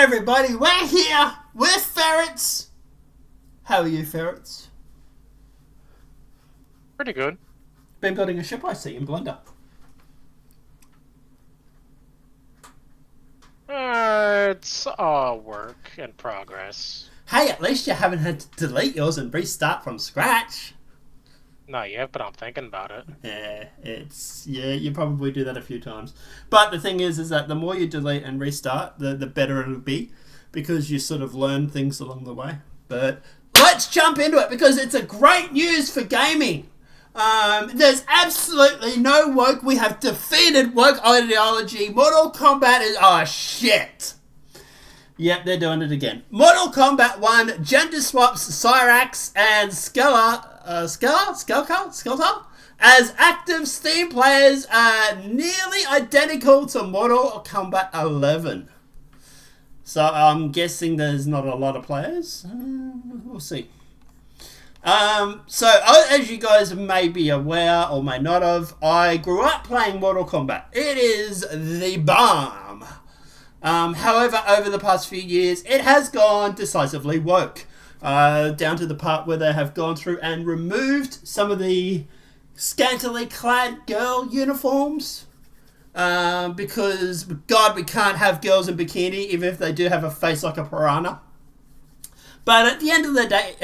everybody, we're here with Ferrets. How are you, Ferrets? Pretty good. Been building a ship, I see, in Blender. It's work in progress. Hey, at least you haven't had to delete yours and restart from scratch. Not yet, but I'm thinking about it. Yeah, you probably do that a few times. But the thing is that the more you delete and restart, the better it'll be, because you sort of learn things along the way. But let's jump into it, because it's a great news for gaming. There's absolutely no woke. We have defeated woke ideology. Mortal Kombat is... Oh, shit. Yep, they're doing it again. Mortal Kombat 1 gender swaps Cyrax and Skeletor as active Steam players are nearly identical to Mortal Kombat 11. So I'm guessing there's not a lot of players. We'll see. So as you guys may be aware or may not have, I grew up playing Mortal Kombat. It is the bomb. However, over the past few years, it has gone decisively woke. Down to the part where they have gone through and removed some of the scantily clad girl uniforms. Because, God, we can't have girls in bikini, even if they do have a face like a piranha. But at the end of the day,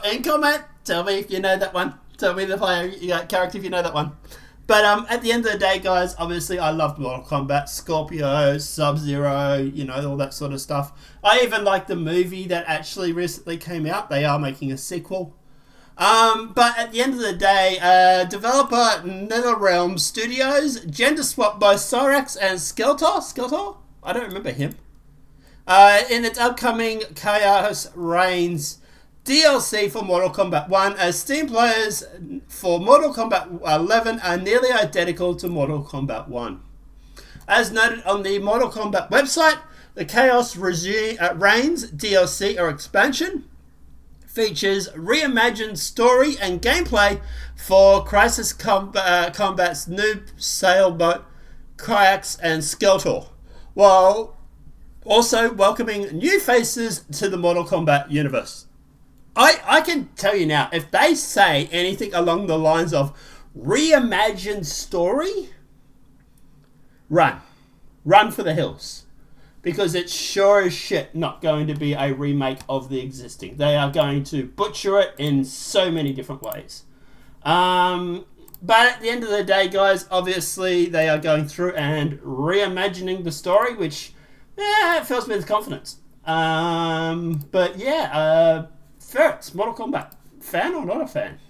in comment, tell me if you know that one. Tell me the character if you know that one. But at the end of the day, guys, obviously I loved Mortal Kombat, Scorpio, Sub-Zero, all that sort of stuff. I even like the movie that actually recently came out. They are making a sequel. But at the end of the day, developer NetherRealm Studios gender swapped both Cyrax and Skeletor? I don't remember him. In its upcoming Chaos Reigns DLC for Mortal Kombat 1, as Steam players for Mortal Kombat 11 are nearly identical to Mortal Kombat 1. As noted on the Mortal Kombat website, the Chaos Reigns DLC or expansion features reimagined story and gameplay for Crisis Combat's new sailboat, Cyrax and Skeletor, while also welcoming new faces to the Mortal Kombat universe. I can tell you now, if they say anything along the lines of reimagined story, run for the hills, because it's sure as shit not going to be a remake of the existing. They are going to butcher it in so many different ways. But at the end of the day, guys, obviously they are going through and reimagining the story, which it fills me with confidence. But yeah, Ferrets, Mortal Kombat, fan or not a fan?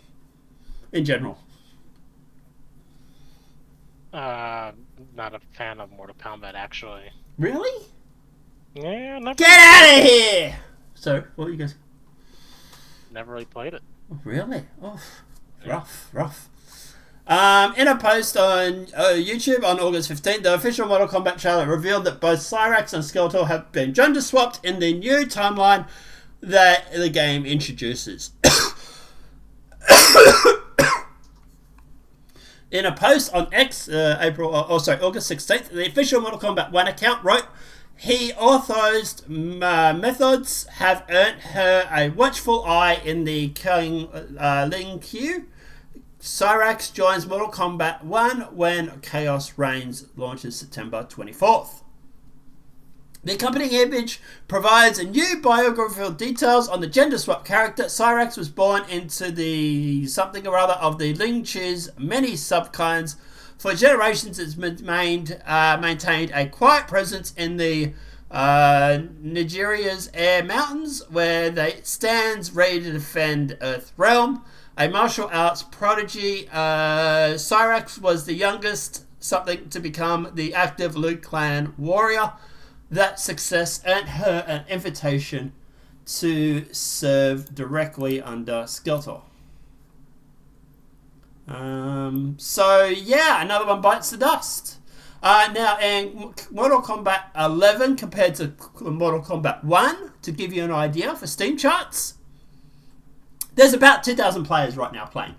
In general. Not a fan of Mortal Kombat, actually. Really? Yeah, never. Get out of here! So, what are you guys? Never really played it. Really? Oh, rough. In a post on YouTube on August 15th, the official Mortal Kombat trailer revealed that both Cyrax and Skeletor have been gender swapped in the new timeline that the game introduces. In a post on X, August 16th, the official Mortal Kombat 1 account wrote, "He authorized methods have earned her a watchful eye in the King Ling queue. Cyrax joins Mortal Kombat 1 when Chaos Reigns launches September 24th. The accompanying image provides a new biographical details on the gender swap character. Cyrax was born into the something or other of the Ling Chi's many subkinds. For generations, it's maintained a quiet presence in the Nigeria's Air Mountains, where they stands ready to defend Earth Realm. A martial arts prodigy, Cyrax was the youngest something to become the active Liu Clan warrior. That success earned her an invitation to serve directly under Skeletor." So yeah, another one bites the dust. Now, in Mortal Kombat 11 compared to Mortal Kombat 1, to give you an idea for Steam charts, there's about 2,000 players right now playing.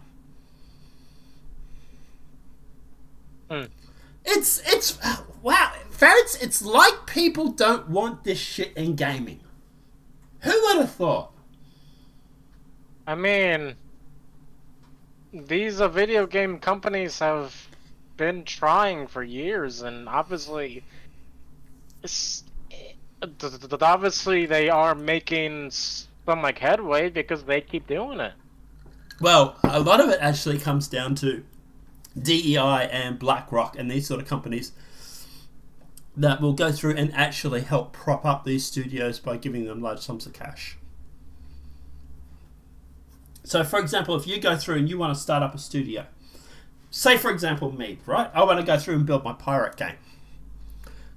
It's wow, Ferrets. It's like people don't want this shit in gaming. Who would have thought? I mean, these video game companies have been trying for years, and obviously, obviously they are making some like headway because they keep doing it. Well, a lot of it actually comes down to DEI and BlackRock and these sort of companies that will go through and actually help prop up these studios by giving them large sums of cash. So, for example, if you go through and you want to start up a studio, say, for example, me, right? I want to go through and build my pirate game.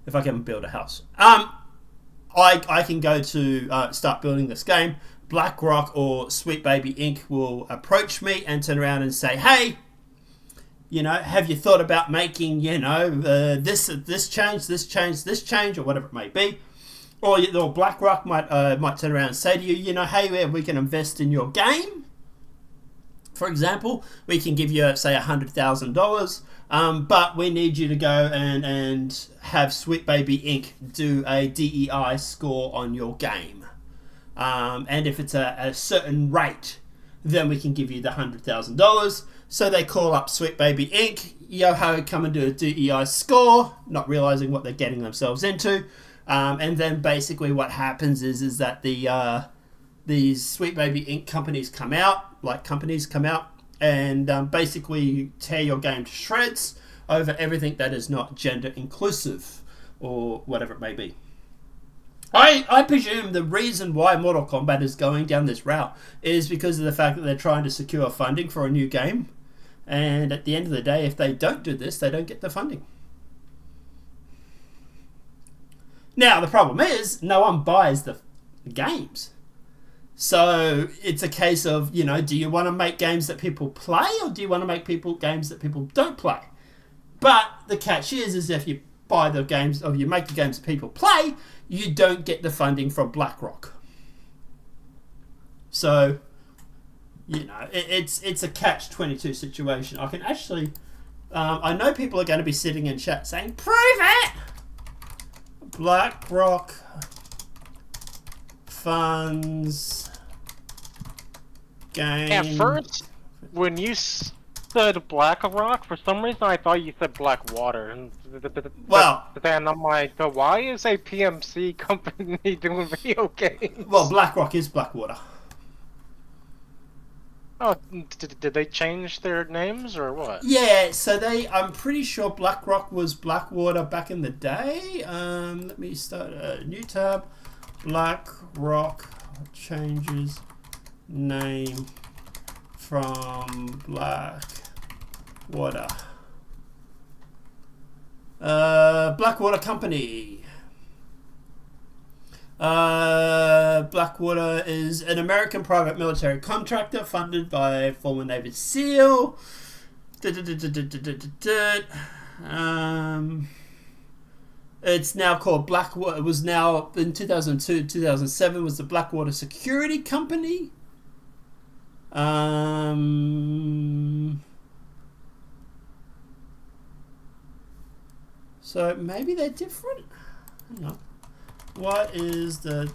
If I can build a house. I can go to start building this game. BlackRock or Sweet Baby Inc. will approach me and turn around and say, hey, have you thought about making, this change, or whatever it may be? Or BlackRock might turn around and say to you, hey, we can invest in your game. For example, we can give you, say, $100,000, but we need you to go and have Sweet Baby Inc. do a DEI score on your game. And if it's a certain rate, then we can give you the $100,000. So they call up Sweet Baby Inc. Yo-ho, come and do a DEI score, not realizing what they're getting themselves into. And then basically what happens is that these Sweet Baby Inc. companies come out, and basically tear your game to shreds over everything that is not gender inclusive or whatever it may be. I presume the reason why Mortal Kombat is going down this route is because of the fact that they're trying to secure funding for a new game. And at the end of the day, if they don't do this, they don't get the funding. Now, the problem is, no one buys the games. So it's a case of, do you want to make games that people play, or do you want to make games that people don't play? But the catch is if you buy the games, or you make the games that people play, you don't get the funding from BlackRock. So, it's a catch-22 situation. I can actually, I know people are going to be sitting in chat saying, prove it! BlackRock funds game. At first, when you said BlackRock, for some reason I thought you said Blackwater. Well, but then I'm like, so why is a PMC company doing video games? Well, BlackRock is Blackwater. Oh, did they change their names or what? Yeah, so I'm pretty sure BlackRock was Blackwater back in the day. Let me start a new tab. BlackRock changes name from Blackwater. Blackwater Company. Blackwater is an American private military contractor funded by former Navy SEAL. It's now called Blackwater. It was now in 2002, 2007 was the Blackwater Security Company. So maybe they're different. Hang on. What is the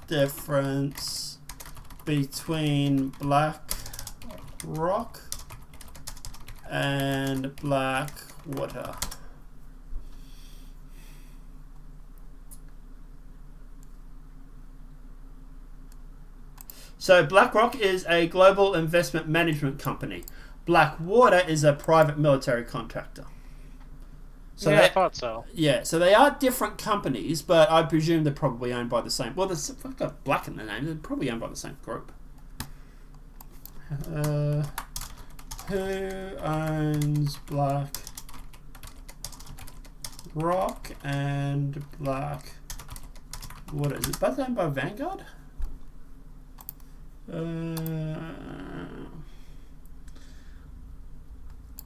difference between BlackRock and Blackwater? So BlackRock is a global investment management company. Blackwater is a private military contractor. So yeah, I thought so. Yeah, so they are different companies, but I presume they're probably owned by the same. Well, they've got Black in the name. They're probably owned by the same group. Who owns BlackRock and Blackwater? Is it both owned by Vanguard?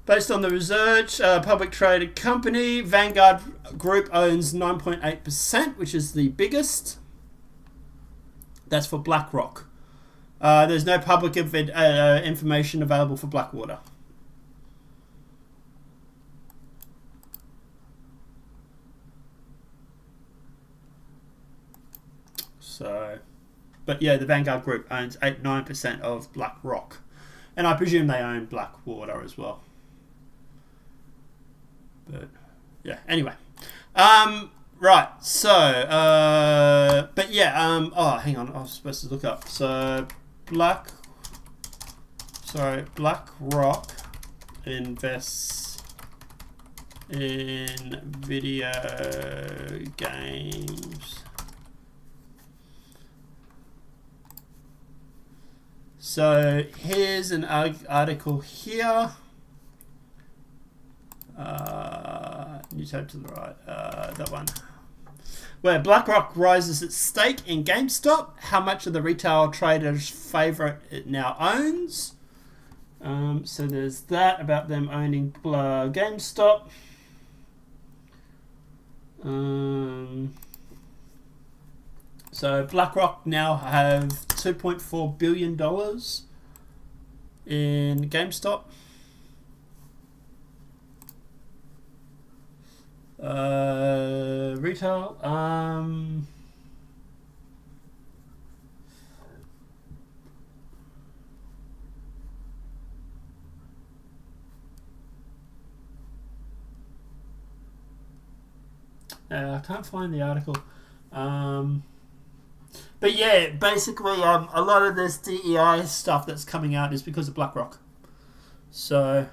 Based on the research, public traded company, Vanguard Group owns 9.8%, which is the biggest. That's for BlackRock. There's no public information available for Blackwater. So, but yeah, the Vanguard Group owns 9% of BlackRock, and I presume they own Blackwater as well. But yeah, anyway, right. So, but yeah, oh, hang on, I was supposed to look up. So, BlackRock invests in video games. So here's an article here. New tab to the right. That one. Where BlackRock rises its stake in GameStop. How much of the retail trader's favorite it now owns. So there's that about them owning GameStop. So BlackRock now have $2.4 billion in GameStop. Retail. I can't find the article. But yeah, basically, a lot of this DEI stuff that's coming out is because of BlackRock. So,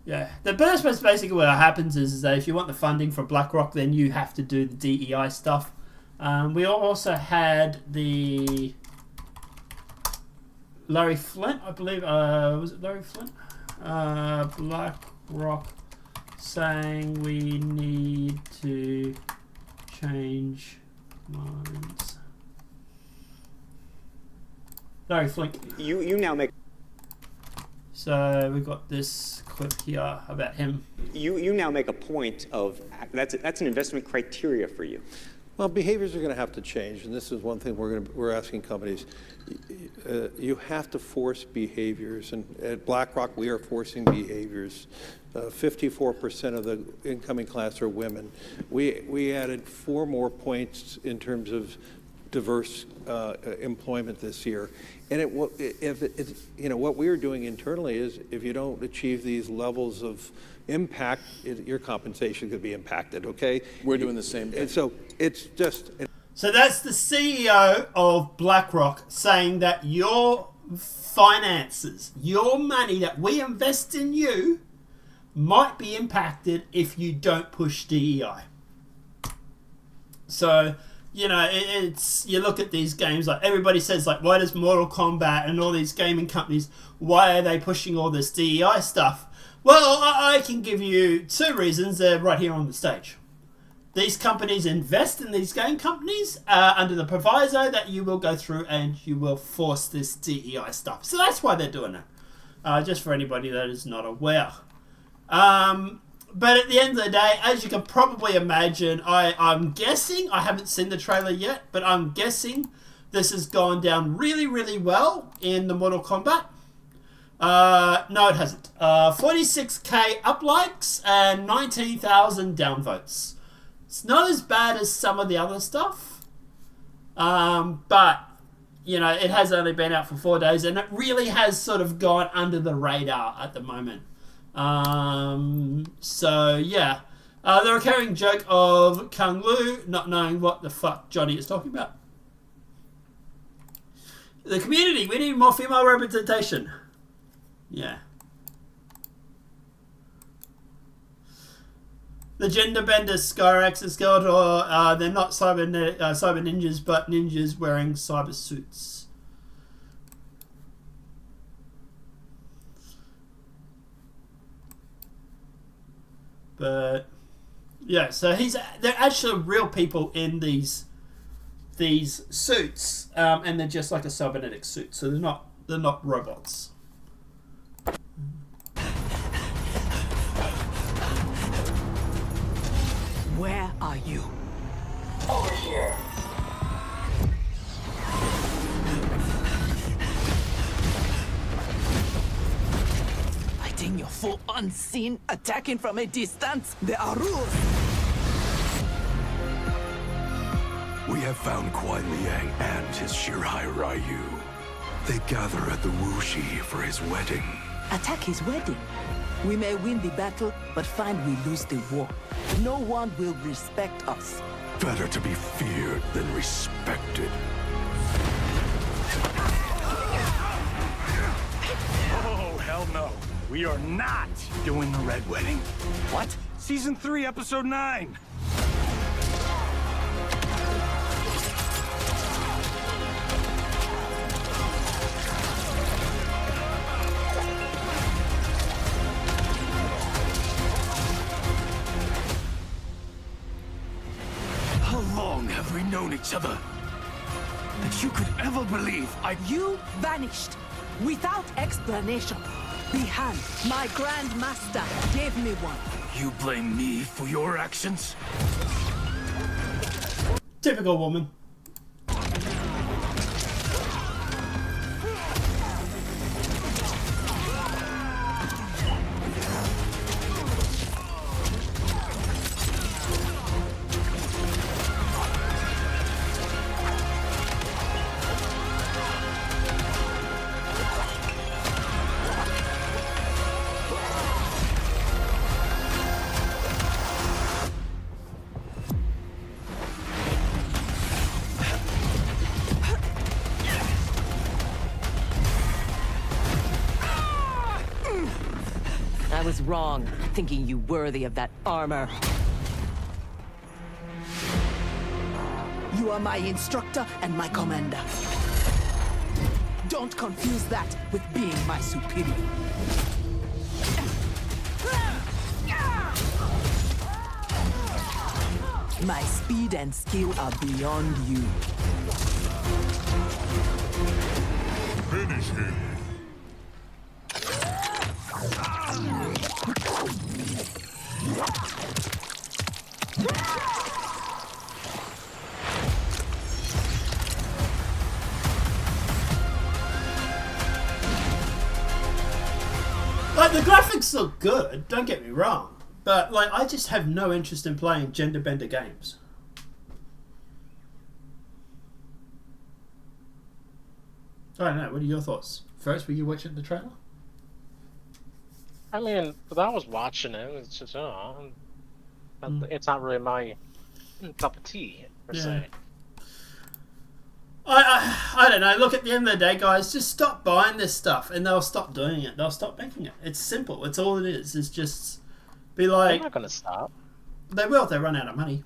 yeah. But that's basically what happens is that if you want the funding for BlackRock, then you have to do the DEI stuff. We also had the Larry Flint, I believe. Was it Larry Flint? BlackRock saying we need to change minds. Larry Flint. You now make. So we've got this clip here about him. You now make a point of that's an investment criteria for you. Well, behaviors are going to have to change, and this is one thing we're asking companies. You have to force behaviors, and at BlackRock we are forcing behaviors. 54% of the incoming class are women. We added 4 more points in terms of diverse employment this year, and what we are doing internally is if you don't achieve these levels of impact, your compensation could be impacted. Okay, we're doing the same thing. And so it's just. So that's the CEO of BlackRock saying that your finances, your money that we invest in you, might be impacted if you don't push DEI. So, you know, it's you look at these games, like everybody says, like, why does Mortal Kombat and all these gaming companies, why are they pushing all this DEI stuff? Well, I can give you 2 reasons. They're right here on the stage. These companies invest in these game companies under the proviso that you will go through and you will force this DEI stuff. So that's why they're doing it. Just for anybody that is not aware. But at the end of the day, as you can probably imagine, I'm guessing, I haven't seen the trailer yet, but I'm guessing this has gone down really, really well in the Mortal Kombat. No, it hasn't. 46k up likes and 19,000 downvotes. It's not as bad as some of the other stuff. But, you know, it has only been out for 4 days and it really has sort of gone under the radar at the moment. So, yeah. The recurring joke of Kung Lu not knowing what the fuck Johnny is talking about. The community, we need more female representation. Yeah. The gender bender Skyrax is called, or they're not cyber ninjas, but ninjas wearing cyber suits. But yeah, so they're actually real people in these suits, and they're just like a cybernetic suit, so they're not robots. Where are you? Over here. Fighting your foe unseen, attacking from a distance. There are rules. We have found Kuai Liang and his Shirai Ryu. They gather at the Wuxi for his wedding. Attack his wedding. We may win the battle, but find we lose the war. No one will respect us. Better to be feared than respected. Oh, hell no. We are not doing the Red Wedding. What? Season 3, Episode 9. How long have we known each other? That you could ever believe You vanished without explanation. Bihan, my Grand Master, gave me one. You blame me for your actions? Typical woman. I was wrong, thinking you worthy of that armor. You are my instructor and my commander. Don't confuse that with being my superior. My speed and skill are beyond you. Finish him. Like, the graphics look good, don't get me wrong, but like, I just have no interest in playing gender bender games. I don't know, what are your thoughts? First, were you watching the trailer? I mean, but I was watching it. It's just, it's not really my cup of tea per se. I don't know. Look, at the end of the day, guys, just stop buying this stuff, and they'll stop doing it. They'll stop making it. It's simple. It's all it is. It's just be like. They're not gonna stop. They will if they run out of money.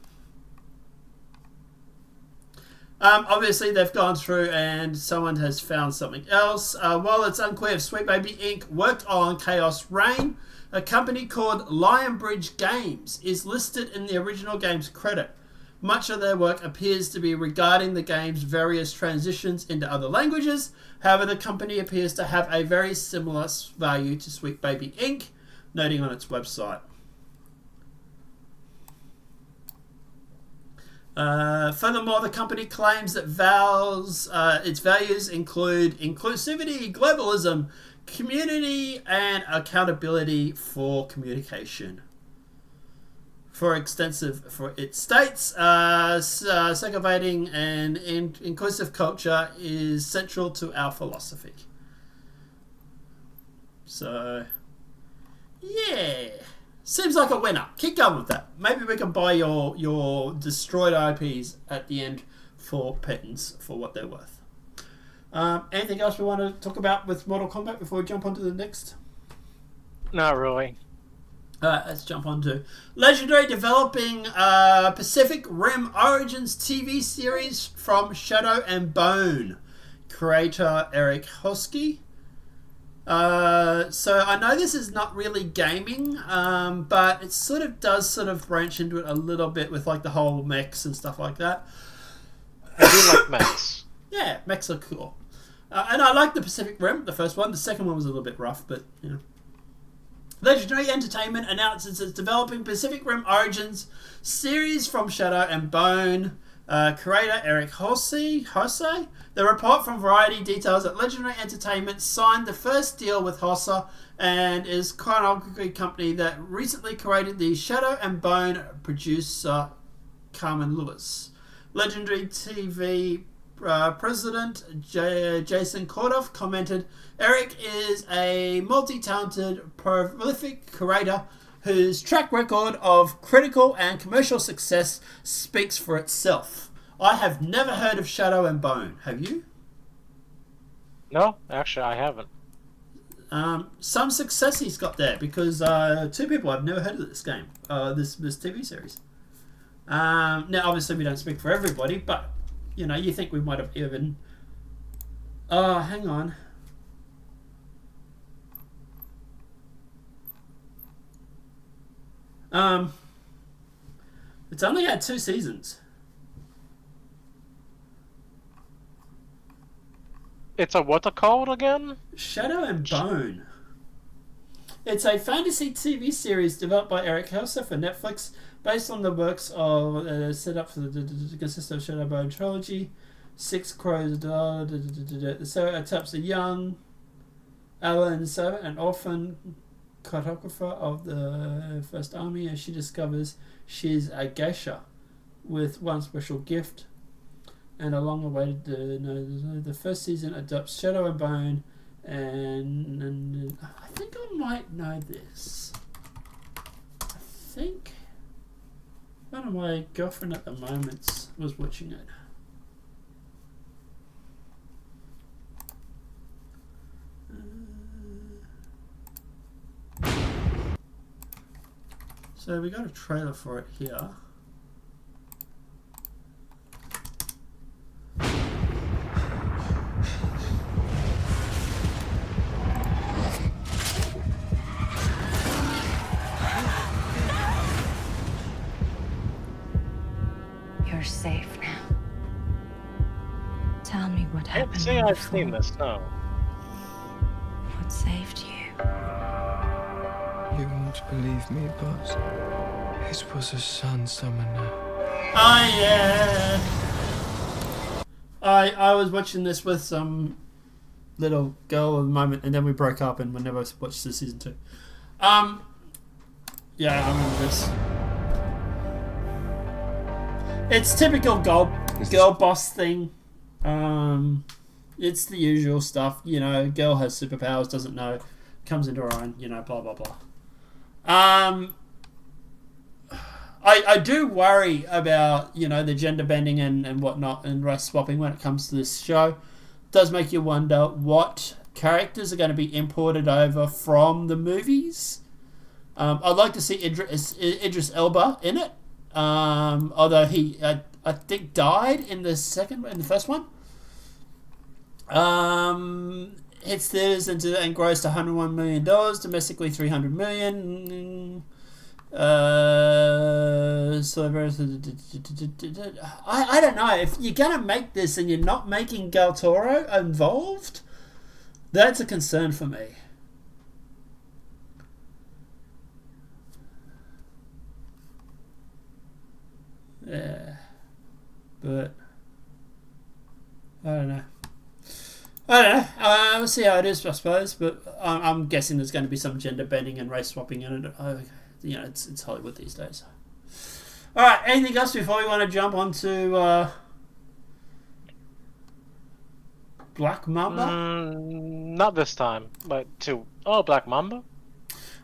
Obviously, they've gone through and someone has found something else. While it's unclear if Sweet Baby Inc. worked on Chaos Reign, a company called Lionbridge Games is listed in the original game's credit. Much of their work appears to be regarding the game's various transitions into other languages. However, the company appears to have a very similar value to Sweet Baby Inc., noting on its website. Furthermore, the company claims that its values include inclusivity, globalism, community, and accountability for communication. For it states, segregating and inclusive culture is central to our philosophy. So, yeah. Seems like a winner. Keep going with that. Maybe we can buy your destroyed IPs at the end for pittance for what they're worth. Anything else we want to talk about with Mortal Kombat before we jump on to the next? Not really. Let's jump on to Legendary developing Pacific Rim Origins TV series from Shadow and Bone. Creator Eric Hosky. So I know this is not really gaming, but it sort of does branch into it a little bit with like the whole mechs and stuff like that. I do like mechs. Yeah, mechs are cool. And I like the Pacific Rim, the first one. The second one was a little bit rough, but you know. Legendary Entertainment announces it's developing Pacific Rim Origins series from Shadow and Bone. Creator Eric Hosey. The report from Variety details that Legendary Entertainment signed the first deal with Hossa and is chronography company that recently created the Shadow and Bone producer Carmen Lewis. Legendary TV president Jason Kordoff commented, Eric is a multi-talented, prolific creator whose track record of critical and commercial success speaks for itself. I have never heard of Shadow and Bone. Have you? No, actually, I haven't. Some success he's got there, because two people I've never heard of this game, this TV series. Now, obviously, we don't speak for everybody, but you know, you think we might have even. Hang on. It's only had 2 seasons. It's a what called again? Shadow and Bone. It's a fantasy TV series developed by Eric Helser for Netflix, based on the works of set up for the consist of Shadow and Bone trilogy, Six Crows. So it taps a young Alan Servant, an orphan cartographer of the First Army, as she discovers she's a geisha with one special gift. And a long-awaited the first season adopts Shadow and Bone, and I think I might know this. I think one of my girlfriend at the moment was watching it. So we got a trailer for it here. You're safe now. Tell me what I happened. can't say I've seen this, no. What saved you? You won't believe me, but it was a sun summoner. Oh yeah. I was watching this with some little girl at the moment, and then we broke up, and we never watched the season 2. Yeah, I remember this. It's typical girl boss thing. It's the usual stuff, you know. Girl has superpowers, doesn't know, comes into her own, you know, blah blah blah. I do worry about, you know, the gender bending and whatnot and race swapping when it comes to this show. It does make you wonder what characters are going to be imported over from the movies. I'd like to see Idris Elba in it. Although he, I think, died in the first one. Hits theaters and grossed $101 million, domestically $300 million. So I don't know, if you're gonna make this and you're not making Del Toro involved, that's a concern for me. Yeah, but I don't know. We'll see how it is, I suppose. But I'm guessing there's going to be some gender bending and race swapping in it. You know, it's Hollywood these days. All right. Anything else before we want to jump onto Black Mamba? Not this time, but Black Mamba.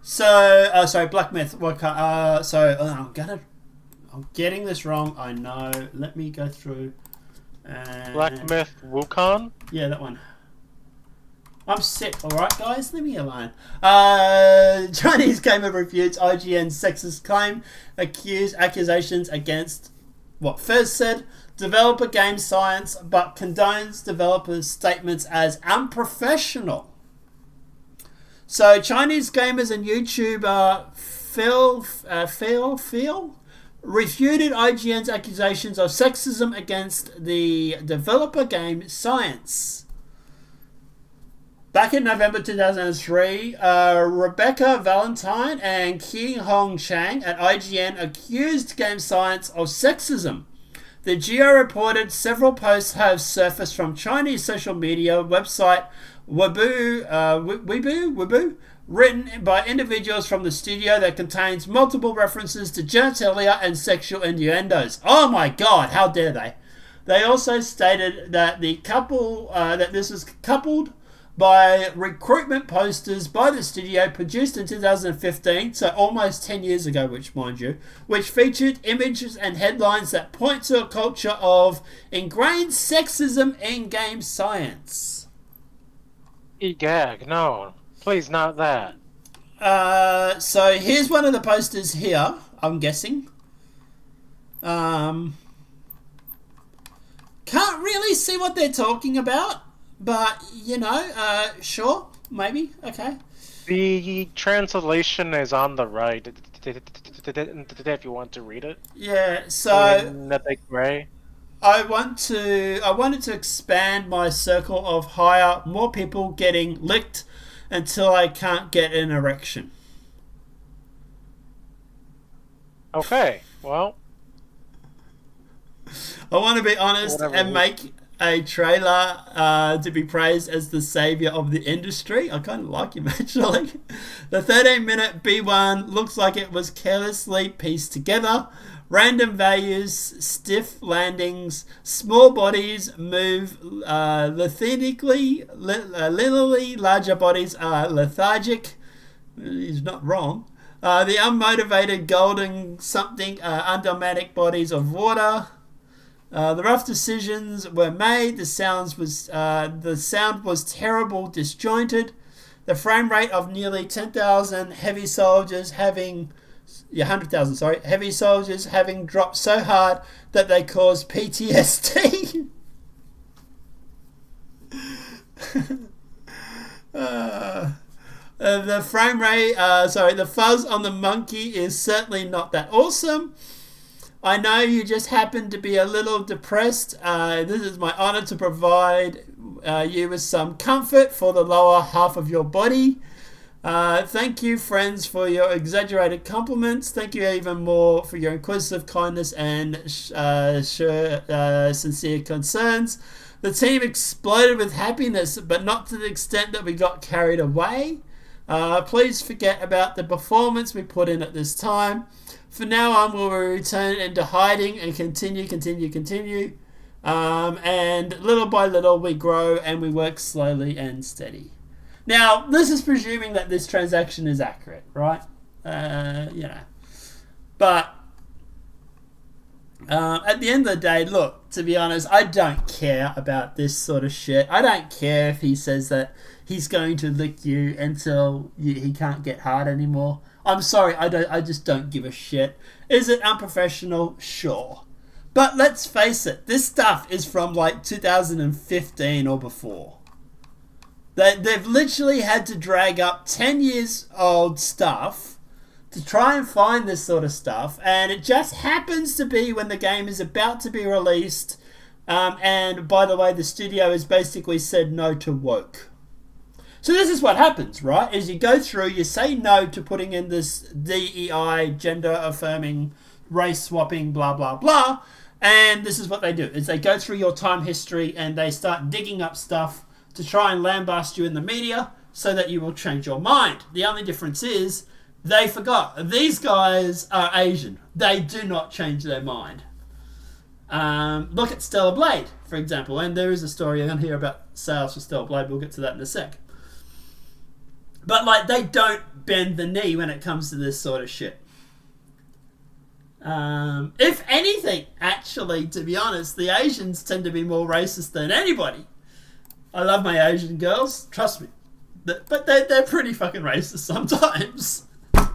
So, sorry, Black Myth. I'm getting this wrong. I know. Let me go through. Black Myth Wukong? Yeah, that one. I'm sick, alright guys? Leave me alone. Chinese Gamer refutes IGN sexist claim, accusations against what first said developer game science, but condones developers' statements as unprofessional. So Chinese gamers and YouTuber Phil refuted IGN's accusations of sexism against the developer game Science. Back in November 2003, Rebecca Valentine and Qi Hong Chang at IGN accused Game Science of sexism. The Geo reported several posts have surfaced from Chinese social media website Weibo, written by individuals from the studio that contains multiple references to genitalia and sexual innuendos. Oh my god, how dare they? They also stated that the couple, that this was coupled by recruitment posters by the studio produced in 2015, so almost 10 years ago, which mind you, which featured images and headlines that point to a culture of ingrained sexism in game science. Egag, no. Please, not that. So here's one of the posters here, I'm guessing. Can't really see what they're talking about, but, you know, sure, maybe, okay. The translation is on the right, if you want to read it. Yeah, so... In the big gray. I wanted to expand my circle of hire more people getting licked until I can't get an erection. Okay, well... I want to be honest and make a trailer to be praised as the savior of the industry. I kind of like him, actually. The 13-minute B1 looks like it was carelessly pieced together. Random values, stiff landings, small bodies move lethargically, linearly larger bodies are lethargic. He's not wrong. The unmotivated golden something undramatic bodies of water. The rough decisions were made. The sound was terrible, disjointed. The frame rate of nearly 10,000 heavy soldiers having 100,000, sorry, heavy soldiers having dropped so hard that they caused PTSD. The frame rate, the fuzz on the monkey is certainly not that awesome. I know you just happen to be a little depressed. This is my honor to provide you with some comfort for the lower half of your body. Thank you, friends, for your exaggerated compliments. Thank you even more for your inquisitive kindness and sincere concerns. The team exploded with happiness, but not to the extent that we got carried away. Please forget about the performance we put in at this time. For now on, we'll return into hiding and continue. And little by little, we grow and we work slowly and steady. Now, this is presuming that this transaction is accurate, right? You know. But at the end of the day, look, to be honest, I don't care about this sort of shit. I don't care if he says that he's going to lick you until he can't get hard anymore. I'm sorry, I just don't give a shit. Is it unprofessional? Sure. But let's face it, this stuff is from like 2015 or before. They've literally had to drag up 10 years old stuff to try and find this sort of stuff, and it just happens to be when the game is about to be released, and by the way, the studio has basically said no to woke. So this is what happens, right? As you go through, you say no to putting in this DEI, gender-affirming, race-swapping, blah, blah, blah. And this is what they do, is they go through your time history and they start digging up stuff to try and lambast you in the media so that you will change your mind. The only difference is they forgot. These guys are Asian. They do not change their mind. Look at Stellar Blade, for example. And there is a story on here about sales for Stellar Blade. We'll get to that in a sec. But, like, they don't bend the knee when it comes to this sort of shit. If anything, actually, to be honest, the Asians tend to be more racist than anybody. I love my Asian girls, trust me. But they're pretty fucking racist sometimes. But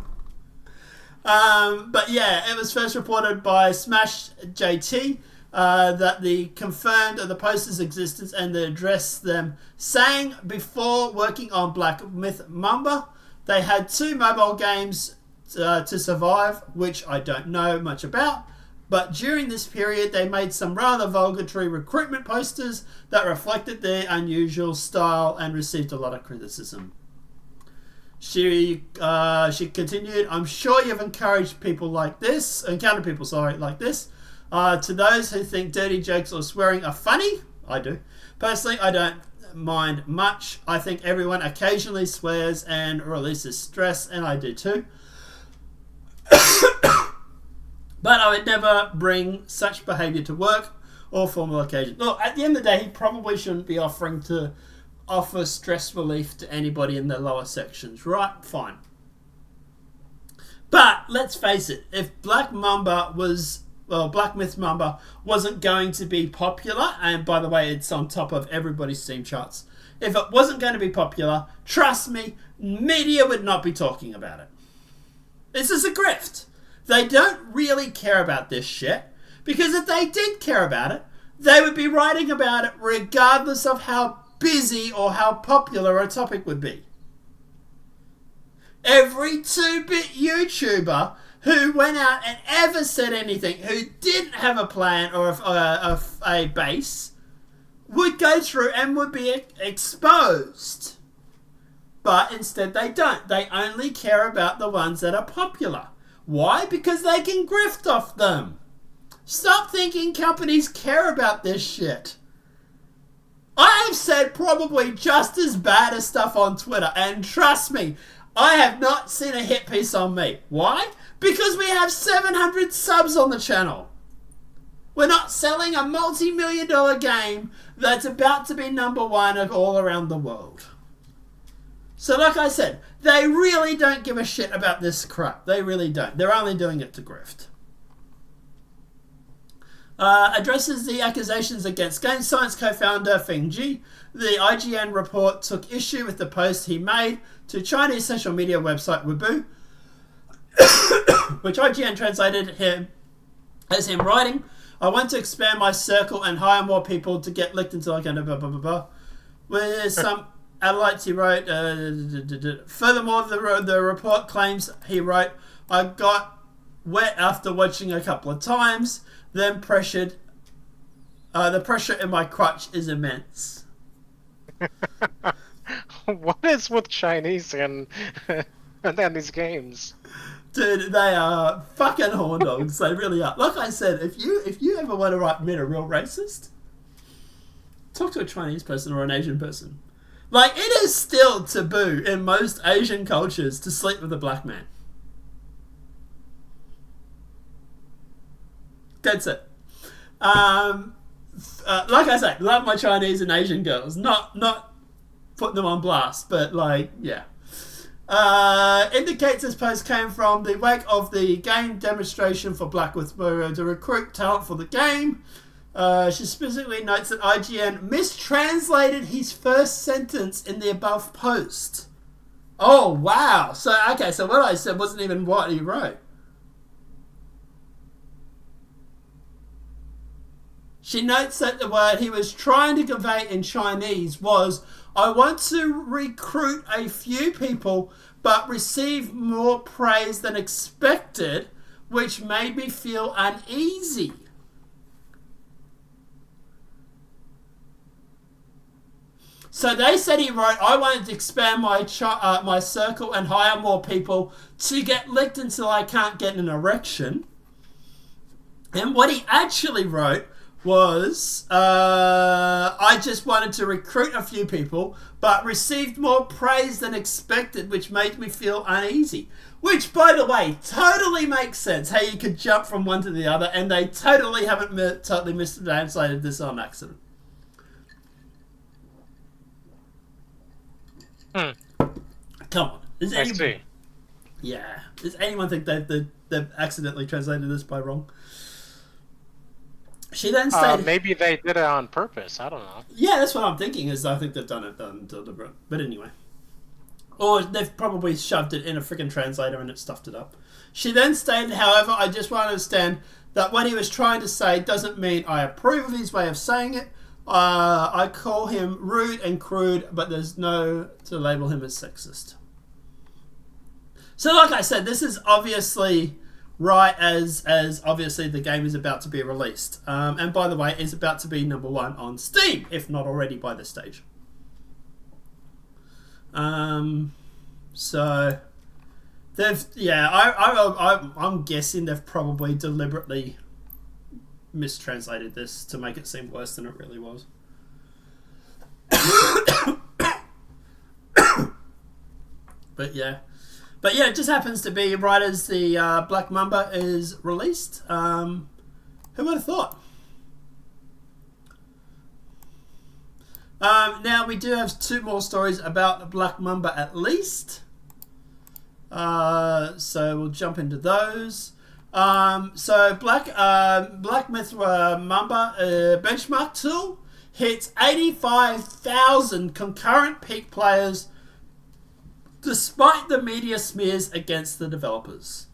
yeah, it was first reported by Smash JT that the confirmed the posters' existence and they addressed them, saying before working on Black Myth Mamba, they had 2 mobile games to survive, which I don't know much about. But during this period, they made some rather vulgary recruitment posters that reflected their unusual style and received a lot of criticism. She continued, I'm sure you've encountered people like this. To those who think dirty jokes or swearing are funny, I do. Personally, I don't mind much. I think everyone occasionally swears and releases stress, and I do too. But I would never bring such behaviour to work or formal occasion. Look, at the end of the day, he probably shouldn't be offering to offer stress relief to anybody in the lower sections, right? Fine. But let's face it, if Black Myth Mamba wasn't going to be popular, and by the way, it's on top of everybody's Steam charts. If it wasn't going to be popular, trust me, media would not be talking about it. This is a grift. They don't really care about this shit, because if they did care about it, they would be writing about it regardless of how busy or how popular a topic would be. Every 2-bit YouTuber who went out and ever said anything, who didn't have a plan or a base, would go through and would be exposed. But instead they don't. They only care about the ones that are popular. Why? Because they can grift off them. Stop thinking companies care about this shit. I have said probably just as bad as stuff on Twitter, and trust me, I have not seen a hit piece on me. Why? Because we have 700 subs on the channel. We're not selling a multi-million-dollar game that's about to be #1 all around the world. So like I said, they really don't give a shit about this crap. They really don't. They're only doing it to grift. Addresses the accusations against Game Science co-founder Feng Ji. The IGN report took issue with the post he made to Chinese social media website Weibo, which IGN translated him as him writing, "I want to expand my circle and hire more people to get licked until I can blah blah blah blah." With some Adelites he wrote, furthermore, the report claims he wrote, "I got wet after watching a couple of times, then pressured. The pressure in my crotch is immense." What is with Chinese and these games? Dude, they are fucking horn dogs. They really are. Like I said, if you ever want to meet a real racist, talk to a Chinese person or an Asian person. Like, it is still taboo in most Asian cultures to sleep with a black man. That's it. Like I say, love my Chinese and Asian girls. Not putting them on blast, but like, yeah. Indicates this post came from the wake of the game demonstration for Black Myth Mamba to recruit talent for the game. She specifically notes that IGN mistranslated his first sentence in the above post. Oh, wow. So what I said wasn't even what he wrote. She notes that the word he was trying to convey in Chinese was, "I want to recruit a few people, but receive more praise than expected, which made me feel uneasy." So they said he wrote, "I wanted to expand my circle and hire more people to get licked until I can't get an erection." And what he actually wrote was, "I just wanted to recruit a few people, but received more praise than expected, which made me feel uneasy." Which, by the way, totally makes sense how you could jump from one to the other, and they totally haven't totally mistranslated this on accident. Come on. I see. Yeah. Does anyone think they've accidentally translated this by wrong? She then stated... maybe they did it on purpose. I don't know. Yeah, that's what I'm thinking, is I think they've done it deliberate. But anyway. Or they've probably shoved it in a freaking translator and it stuffed it up. She then stated, "However, I just want to understand that what he was trying to say doesn't mean I approve of his way of saying it. I call him rude and crude, but there's no to label him as sexist." So like I said, this is obviously right as obviously the game is about to be released. And by the way, it's about to be #1 on Steam, if not already by this stage. So they've, I'm guessing they've probably deliberately mistranslated this to make it seem worse than it really was. But yeah, it just happens to be right as the Black Mamba is released. Who would have thought? Now we do have 2 more stories about Black Mamba at least. So we'll jump into those. So Black Myth Mamba benchmark tool hits 85,000 concurrent peak players despite the media smears against the developers.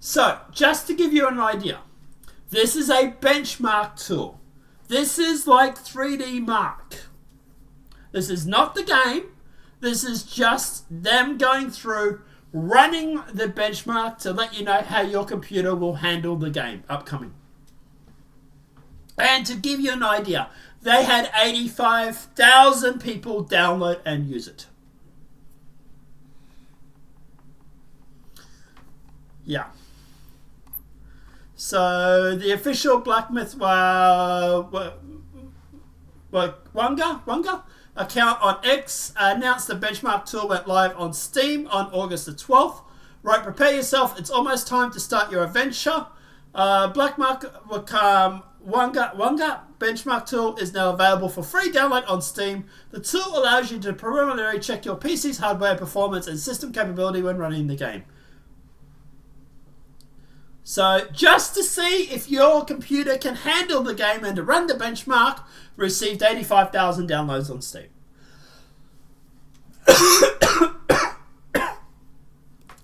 So, just to give you an idea, this is a benchmark tool. This is like 3D Mark. This is not the game. This is just them going through, running the benchmark to let you know how your computer will handle the game upcoming. And to give you an idea, they had 85,000 people download and use it. Yeah. So the official Black Myth Wanga account on X announced the benchmark tool went live on Steam on August the 12th. Right, prepare yourself. It's almost time to start your adventure. Black Wanga benchmark tool is now available for free download on Steam. The tool allows you to preliminarily check your PC's hardware performance and system capability when running the game. So, just to see if your computer can handle the game and to run the benchmark, received 85,000 downloads on Steam.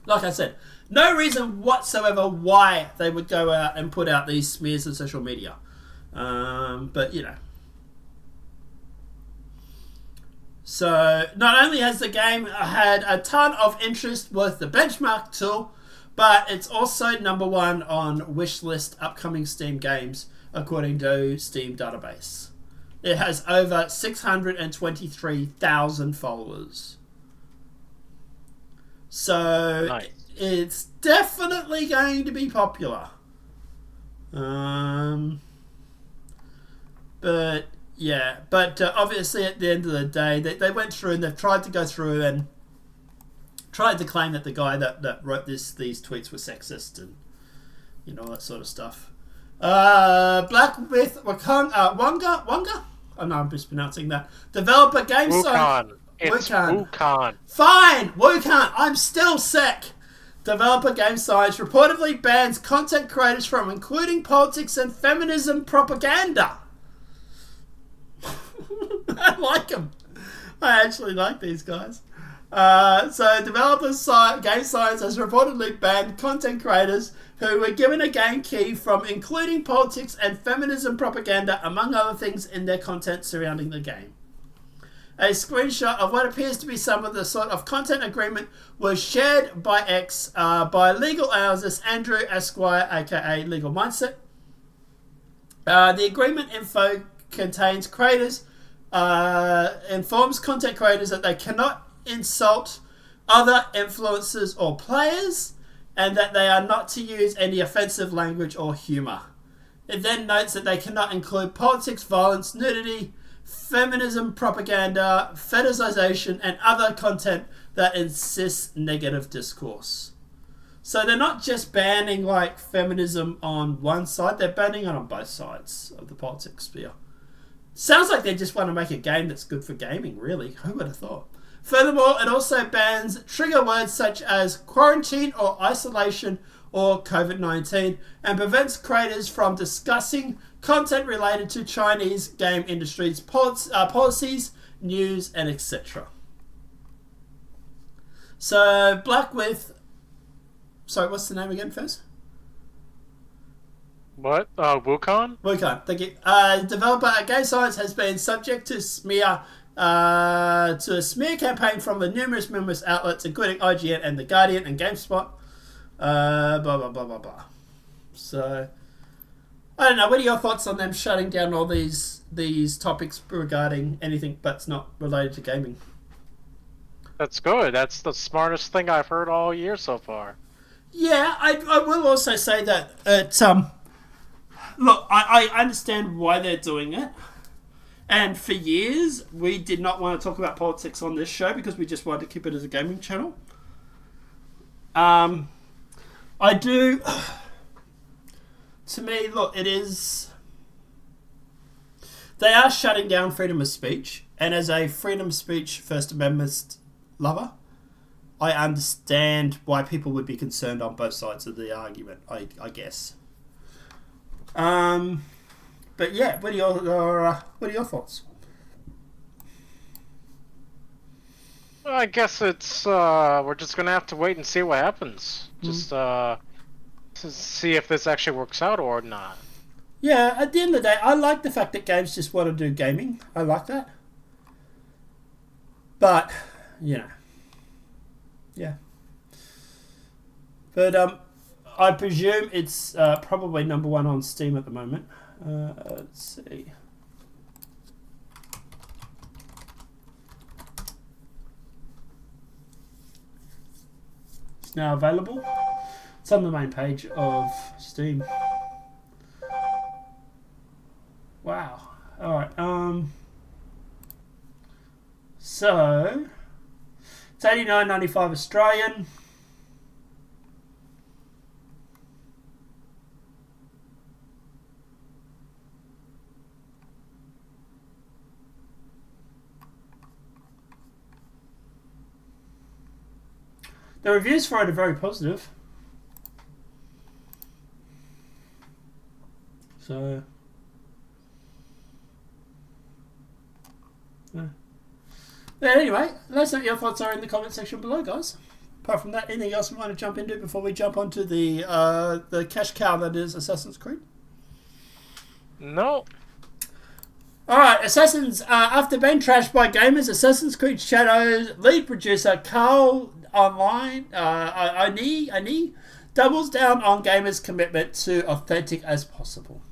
Like I said, no reason whatsoever why they would go out and put out these smears on social media. But, you know. So, not only has the game had a ton of interest with the benchmark tool, but it's also #1 on wishlist upcoming Steam games, according to Steam database. It has over 623,000 followers. So nice. It's definitely going to be popular. But yeah, obviously at the end of the day, they went through and they've tried to go through and tried to claim that the guy that wrote these tweets was sexist and all that sort of stuff. Black Myth Wanga? I know I'm mispronouncing that. Developer game site. It's Wukong. Fine, Wukong. I'm still sick. Developer game science reportedly bans content creators from including politics and feminism propaganda. I like them. I actually like these guys. So developers game science has reportedly banned content creators who were given a game key from including politics and feminism propaganda, among other things, in their content surrounding the game. A screenshot of what appears to be some of the sort of content agreement was shared by X by legal analyst Andrew Esquire, aka Legal Mindset. The agreement info contains informs content creators that they cannot insult other influencers or players, and that they are not to use any offensive language or humour. It then notes that they cannot include politics, violence, nudity, feminism, propaganda, fetishization, and other content that insists negative discourse. So they're not just banning like feminism on one side, they're banning it on both sides of the politics sphere. Sounds like they just want to make a game that's good for gaming, really. Who would have thought? Furthermore, it also bans trigger words such as quarantine or isolation or COVID-19 and prevents creators from discussing content related to Chinese game industry's policies, news, and etc. So, sorry, what's the name again first? What? Wukong? Wukong, thank you. Developer at Game Science has been subject to a smear campaign from the numerous outlets, including IGN and The Guardian and GameSpot. Blah, blah, blah, blah, blah. So, I don't know. What are your thoughts on them shutting down all these topics regarding anything that's not related to gaming? That's good. That's the smartest thing I've heard all year so far. Yeah, I will also say that look, I understand why they're doing it. And for years, we did not want to talk about politics on this show because we just wanted to keep it as a gaming channel. I do. To me, look, it is. They are shutting down freedom of speech, and as a freedom of speech First Amendment lover, I understand why people would be concerned on both sides of the argument. I guess. But yeah, what are your thoughts? Well, I guess it's we're just gonna have to wait and see what happens. Just to see if this actually works out or not. Yeah, at the end of the day, I like the fact that games just want to do gaming. I like that. But, you know. Yeah. But I presume it's probably number one on Steam at the moment. Let's see. It's now available. It's on the main page of Steam. Wow. Alright, so it's $89.95 Australian. The reviews for it are very positive. So But anyway, let us know what your thoughts are in the comment section below, guys. Apart from that, anything else you want to jump into before we jump onto the cash cow that is Assassin's Creed? No. Alright, Assassins, after being trashed by gamers, Assassin's Creed Shadows lead producer Carl Online, Oni, doubles down on gamers' commitment to authentic as possible.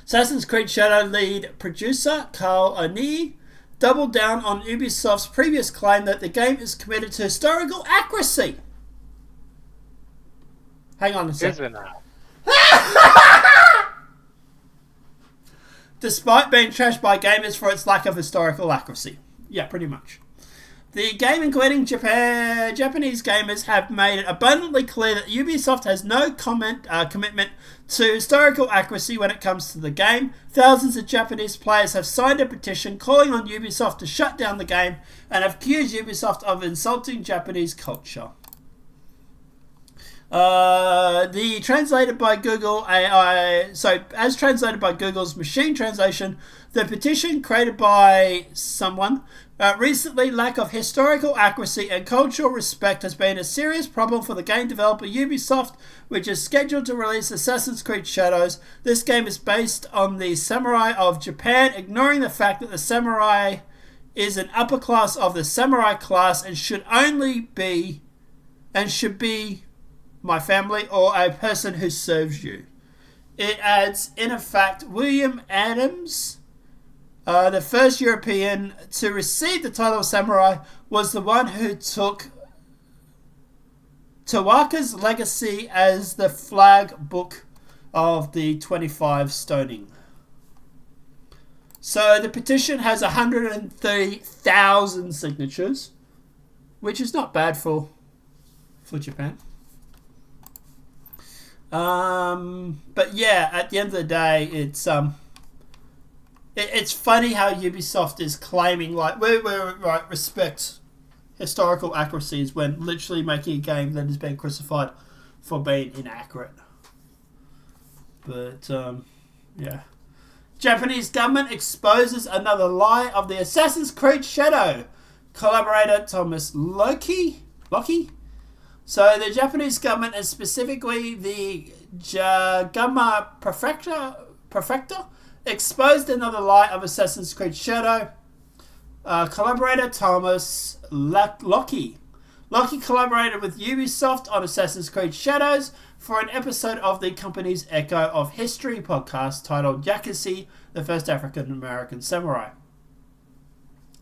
Assassin's Creed Shadow lead producer Carl Oni doubled down on Ubisoft's previous claim that the game is committed to historical accuracy. Hang on a second. Despite being trashed by gamers for its lack of historical accuracy. Yeah, pretty much. The game, including Japanese gamers, have made it abundantly clear that Ubisoft has no commitment to historical accuracy when it comes to the game. Thousands of Japanese players have signed a petition calling on Ubisoft to shut down the game and have accused Ubisoft of insulting Japanese culture. The translated by Google AI, as translated by Google's machine translation, the petition created by someone recently, lack of historical accuracy and cultural respect has been a serious problem for the game developer Ubisoft, which is scheduled to release Assassin's Creed Shadows. This game is based on the samurai of Japan, ignoring the fact that the samurai is an upper class of the samurai class and should be my family or a person who serves you. It adds, in effect, William Adams, the first European to receive the title of samurai, was the one who took Tawaka's legacy as the flag book of the 25 stoning. So the petition has 130,000 signatures, which is not bad for Japan. But yeah, at the end of the day, it's funny how Ubisoft is claiming like we respect historical accuracies when literally making a game that has been crucified for being inaccurate. But yeah, Japanese government exposes another lie of the Assassin's Creed Shadow. Collaborator Thomas Loki. So the Japanese government, and specifically the Jagama Prefecture, exposed another lie of Assassin's Creed Shadow. Collaborator Thomas Loki collaborated with Ubisoft on Assassin's Creed Shadows for an episode of the company's Echo of History podcast titled Yakushi, the First African American Samurai.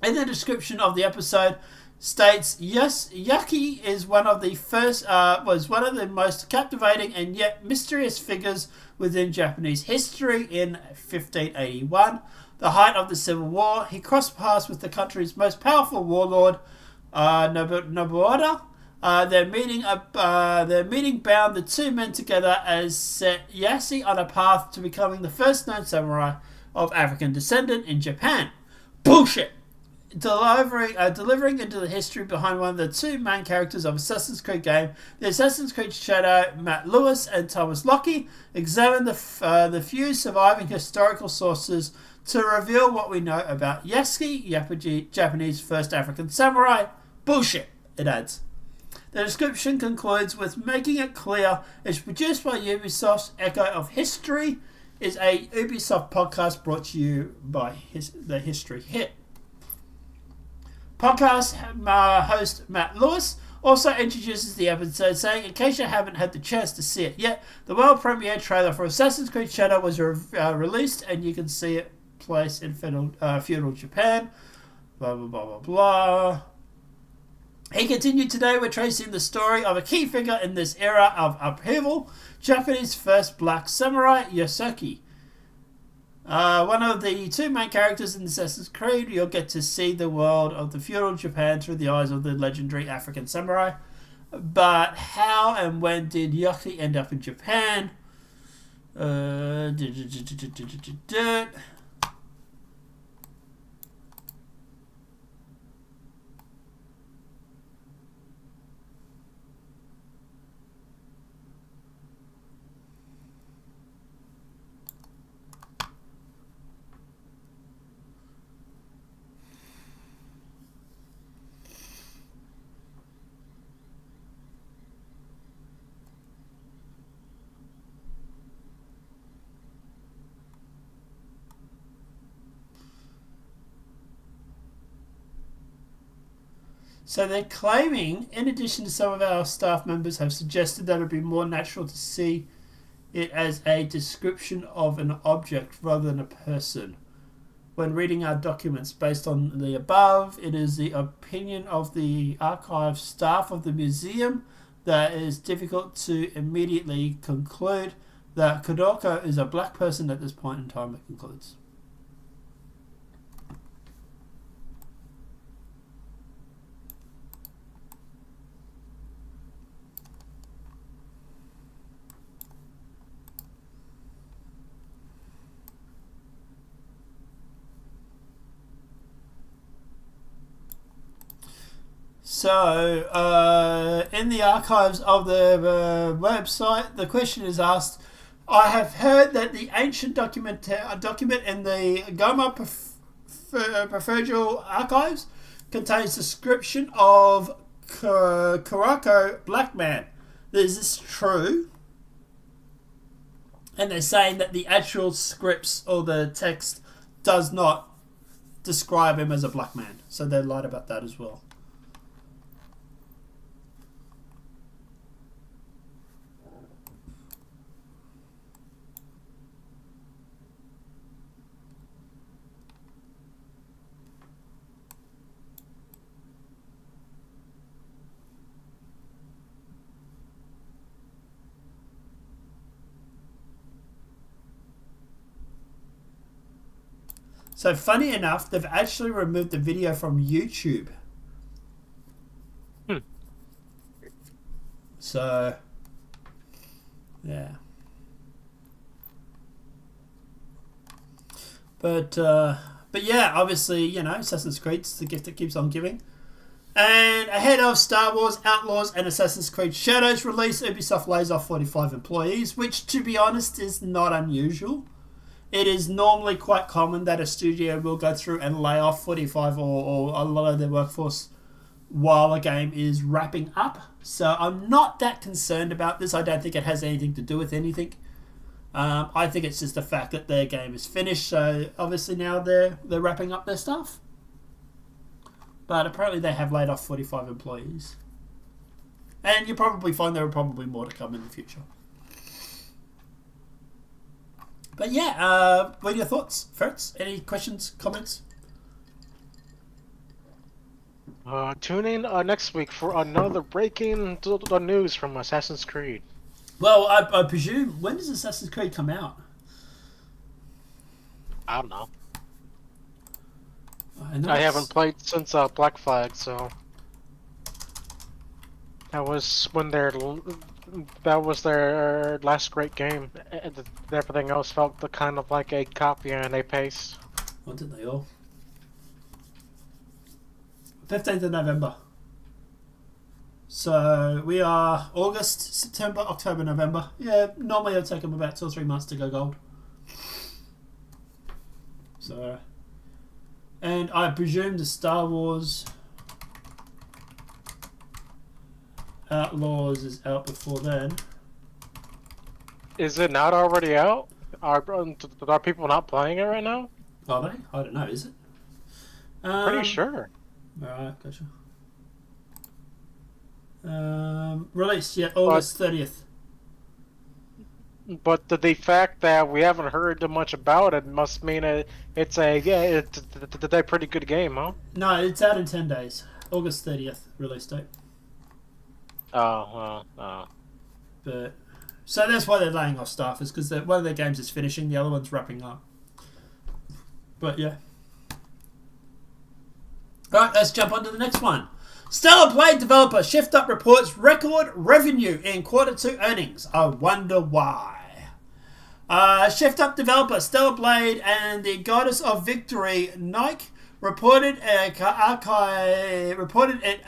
In the description of the episode states, yes, Yaki is was one of the most captivating and yet mysterious figures within Japanese history in 1581, the height of the Civil War. He crossed paths with the country's most powerful warlord, Nobuoda, Their meeting bound the two men together as set Yassi on a path to becoming the first known samurai of African descent in Japan. Bullshit! Delivering into the history behind one of the two main characters of Assassin's Creed game, the Assassin's Creed Shadow, Matt Lewis and Thomas Lockie examine the few surviving historical sources to reveal what we know about Yasuke, Japanese first African samurai. Bullshit, it adds. The description concludes with making it clear it's produced by Ubisoft's Echo of History, is a Ubisoft podcast brought to you by the History Hit. Podcast host Matt Lewis also introduces the episode, saying, in case you haven't had the chance to see it yet, the world premiere trailer for Assassin's Creed Shadow was released, and you can see it placed in feudal Japan. Blah, blah, blah, blah, blah. He continued, today we're tracing the story of a key figure in this era of upheaval, Japanese first black samurai, Yasuke. One of the two main characters in Assassin's Creed, you'll get to see the world of the feudal Japan through the eyes of the legendary African samurai. But how and when did Yasuke end up in Japan? So they're claiming, in addition to some of our staff members have suggested that it would be more natural to see it as a description of an object rather than a person. When reading our documents based on the above, it is the opinion of the archive staff of the museum that it is difficult to immediately conclude that Kodoko is a black person at this point in time, it concludes. So, in the archives of the website, the question is asked, I have heard that the ancient document in the Goma Prefectural Archives contains description of Kuroko Black Man. Is this true? And they're saying that the actual scripts or the text does not describe him as a black man. So they lied about that as well. So funny enough, they've actually removed the video from YouTube. So, yeah. But yeah, obviously, you know, Assassin's Creed's the gift that keeps on giving. And ahead of Star Wars Outlaws and Assassin's Creed Shadows release, Ubisoft lays off 45 employees, which, to be honest, is not unusual. It is normally quite common that a studio will go through and lay off 45 or a lot of their workforce while a game is wrapping up. So I'm not that concerned about this. I don't think it has anything to do with anything. I think it's just the fact that their game is finished. So obviously now they're wrapping up their stuff. But apparently they have laid off 45 employees. And you probably find there are probably more to come in the future. But yeah, what are your thoughts, Fertz? Any questions, comments? Tune in next week for another breaking news from Assassin's Creed. Well, I presume, when does Assassin's Creed come out? I don't know. I haven't played since Black Flag, so... That was when that was their last great game. Everything else felt kind of like a copy and a paste. What did they all? 15th of November. So we are August, September, October, November. Yeah, normally it'll take them about 2 or 3 months to go gold. So, and I presume the Star Wars Outlaws is out before then. Is it not already out? Are people not playing it right now? Are they? I don't know. Is it? Pretty sure. Alright, gotcha. Released yet August 30th. But the fact that we haven't heard much about it must mean it's a pretty good game, huh? No, it's out in 10 days. August 30th release date. Oh. But so that's why they're laying off staff, is because one of their games is finishing, the other one's wrapping up. But yeah. Alright, let's jump on to the next one. Stellar Blade developer Shift Up reports record revenue in Q2 earnings. I wonder why. Shift Up developer Stellar Blade and the Goddess of Victory, Nike, reported it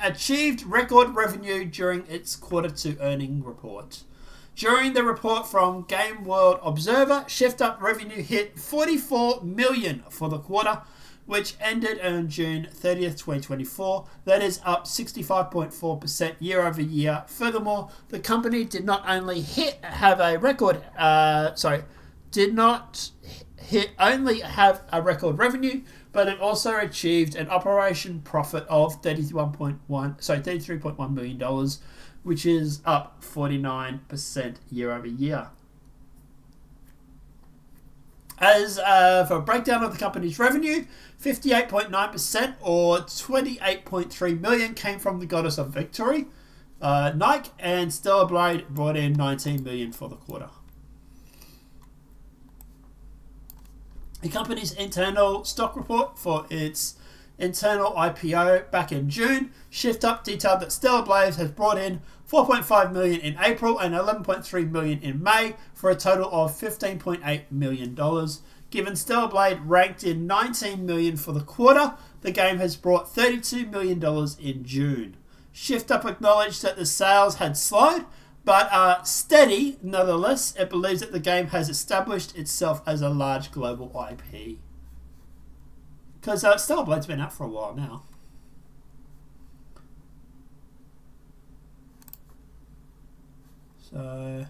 achieved record revenue during its Q2 earning report. During the report from Game World Observer, Shift Up revenue hit $44 million for the quarter, which ended on June 30th, 2024. That is up 65.4% year over year. Furthermore, the company did not only have a record revenue, but it also achieved an operation profit of $33.1 million, which is up 49% year over year. As for a breakdown of the company's revenue, 58.9% or $28.3 million came from the Goddess of Victory, Nike, and Stellar Blade brought in $19 million for the quarter. The company's internal stock report for its internal IPO back in June, Shift Up detailed that Stellar Blade has brought in $4.5 million in April and $11.3 million in May for a total of $15.8 million. Given Stellar Blade ranked in $19 million for the quarter, the game has brought $32 million in June. Shift Up acknowledged that the sales had slowed, but are steady nonetheless. It believes that the game has established itself as a large global IP. Because Stellar Blade's been out for a while now. So,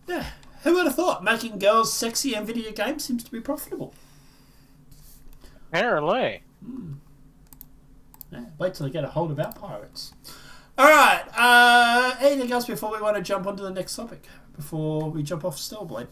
yeah, who would have thought making girls sexy in video games seems to be profitable? Apparently. Yeah, wait till I get a hold of our pirates. Alright, anything else before we want to jump onto the next topic? Before we jump off Stellar Blade?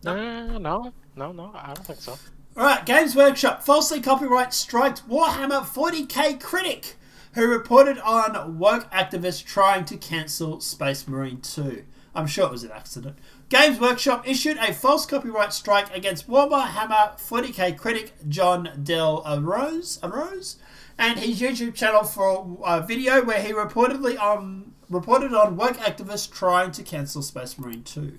No, I don't think so. Alright, Games Workshop falsely copyright striked Warhammer 40k critic who reported on woke activists trying to cancel Space Marine 2. I'm sure it was an accident. Games Workshop issued a false copyright strike against Warhammer 40k critic John Del Arose and his YouTube channel for a video where he reported on woke activists trying to cancel Space Marine 2.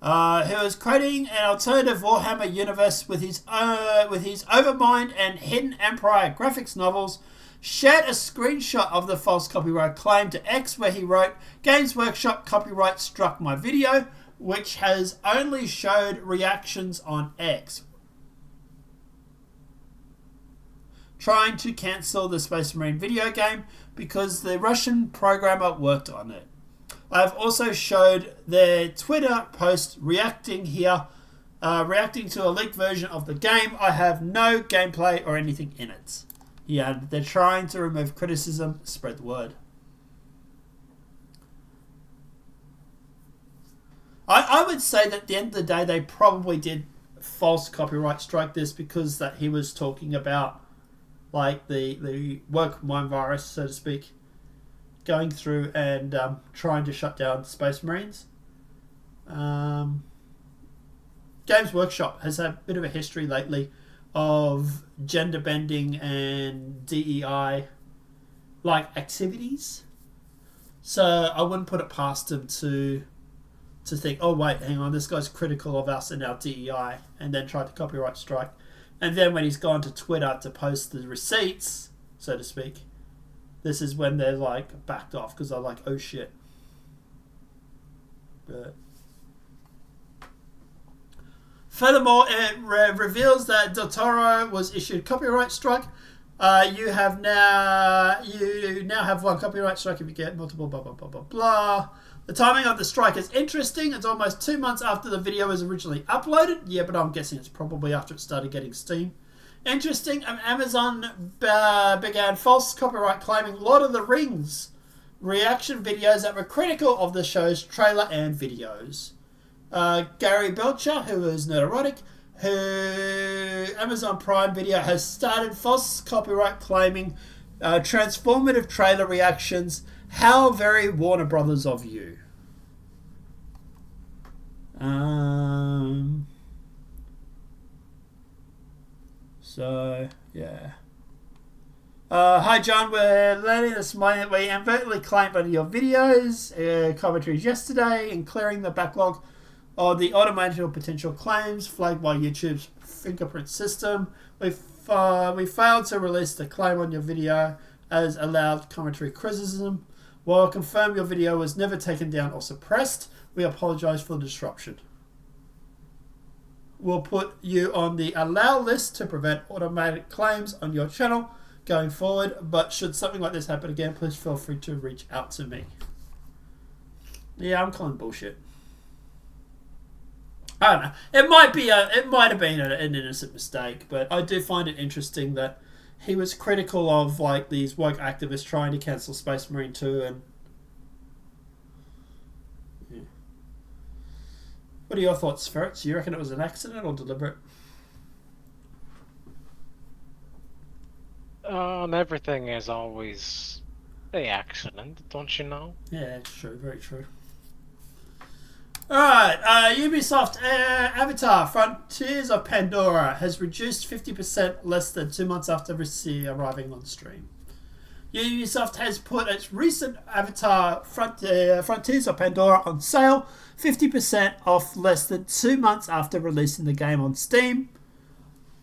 He was creating an alternative Warhammer universe with his Overmind and Hidden Empire graphics novels, shared a screenshot of the false copyright claim to X where he wrote, Games Workshop copyright struck my video, which has only showed reactions on X, trying to cancel the Space Marine video game because the Russian programmer worked on it. I have also showed their Twitter post reacting to a leaked version of the game. I have no gameplay or anything in it. Yeah, they're trying to remove criticism, spread the word. I would say that at the end of the day, they probably did false copyright strike this because that he was talking about like the woke mind virus, so to speak, going through and trying to shut down Space Marines. Games Workshop has had a bit of a history lately of gender bending and DEI like activities. So I wouldn't put it past him to think, oh wait, hang on, this guy's critical of us and our DEI, and then try to copyright strike. And then when he's gone to Twitter to post the receipts, so to speak, this is when they're like backed off because they're like, oh shit. But furthermore, it reveals that Del Toro was issued copyright strike. You now have one copyright strike if you get multiple blah blah blah blah blah. The timing of the strike is interesting. It's almost 2 months after the video was originally uploaded. Yeah, but I'm guessing it's probably after it started getting steam. Interesting. Amazon began false copyright claiming Lord of the Rings reaction videos that were critical of the show's trailer and videos. Gary Belcher, who is Nerderotic, who Amazon Prime Video has started false copyright claiming transformative trailer reactions. How very Warner Brothers of you. So, yeah. Hi John, we're learning this morning that we inadvertently claimed one of your videos, commentaries yesterday, and clearing the backlog of the automated potential claims flagged by YouTube's fingerprint system. We failed to release the claim on your video as allowed commentary criticism. While confirmed your video was never taken down or suppressed, we apologize for the disruption. We'll put you on the allow list to prevent automatic claims on your channel going forward, but should something like this happen again, please feel free to reach out to me. Yeah, I'm calling bullshit. I don't know. It might have been an innocent mistake, but I do find it interesting that he was critical of like these woke activists trying to cancel Space Marine 2 and yeah. What are your thoughts, Ferrets? You reckon it was an accident or deliberate? Everything is always an accident, don't you know? Yeah, it's true, very true. Alright, Ubisoft Avatar Frontiers of Pandora has reduced 50% less than 2 months after arriving on stream. Ubisoft has put its recent Avatar Frontiers of Pandora on sale 50% off less than 2 months after releasing the game on Steam.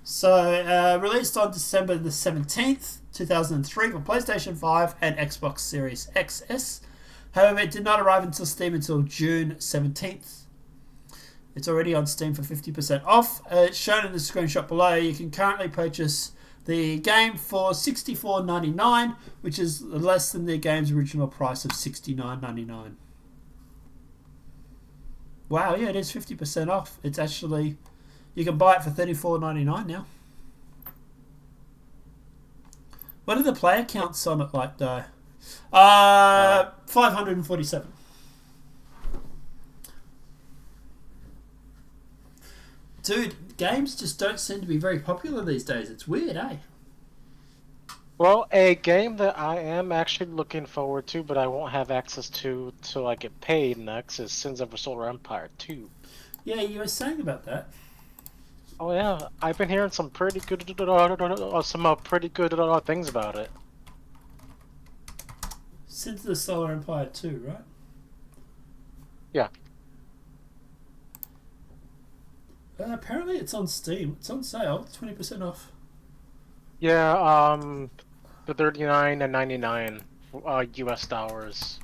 So, released on December the 17th, 2003 for PlayStation 5 and Xbox Series XS. However, it did not arrive until Steam until June 17th. It's already on Steam for 50% off. It's shown in the screenshot below. You can currently purchase the game for $64.99, which is less than the game's original price of $69.99. Wow, yeah, it is 50% off. It's actually, you can buy it for $34.99 now. What are the player counts on it like though? 547. Dude, games just don't seem to be very popular these days. It's weird, eh? Well, a game that I am actually looking forward to, but I won't have access to till I get paid next, is Sins of a Solar Empire 2. Yeah, you were saying about that. Oh yeah, I've been hearing some pretty good things about it. Sins of the Solar Empire 2, right? Yeah. Apparently it's on Steam. It's on sale, 20% off. Yeah, the $39 and $99 US dollars.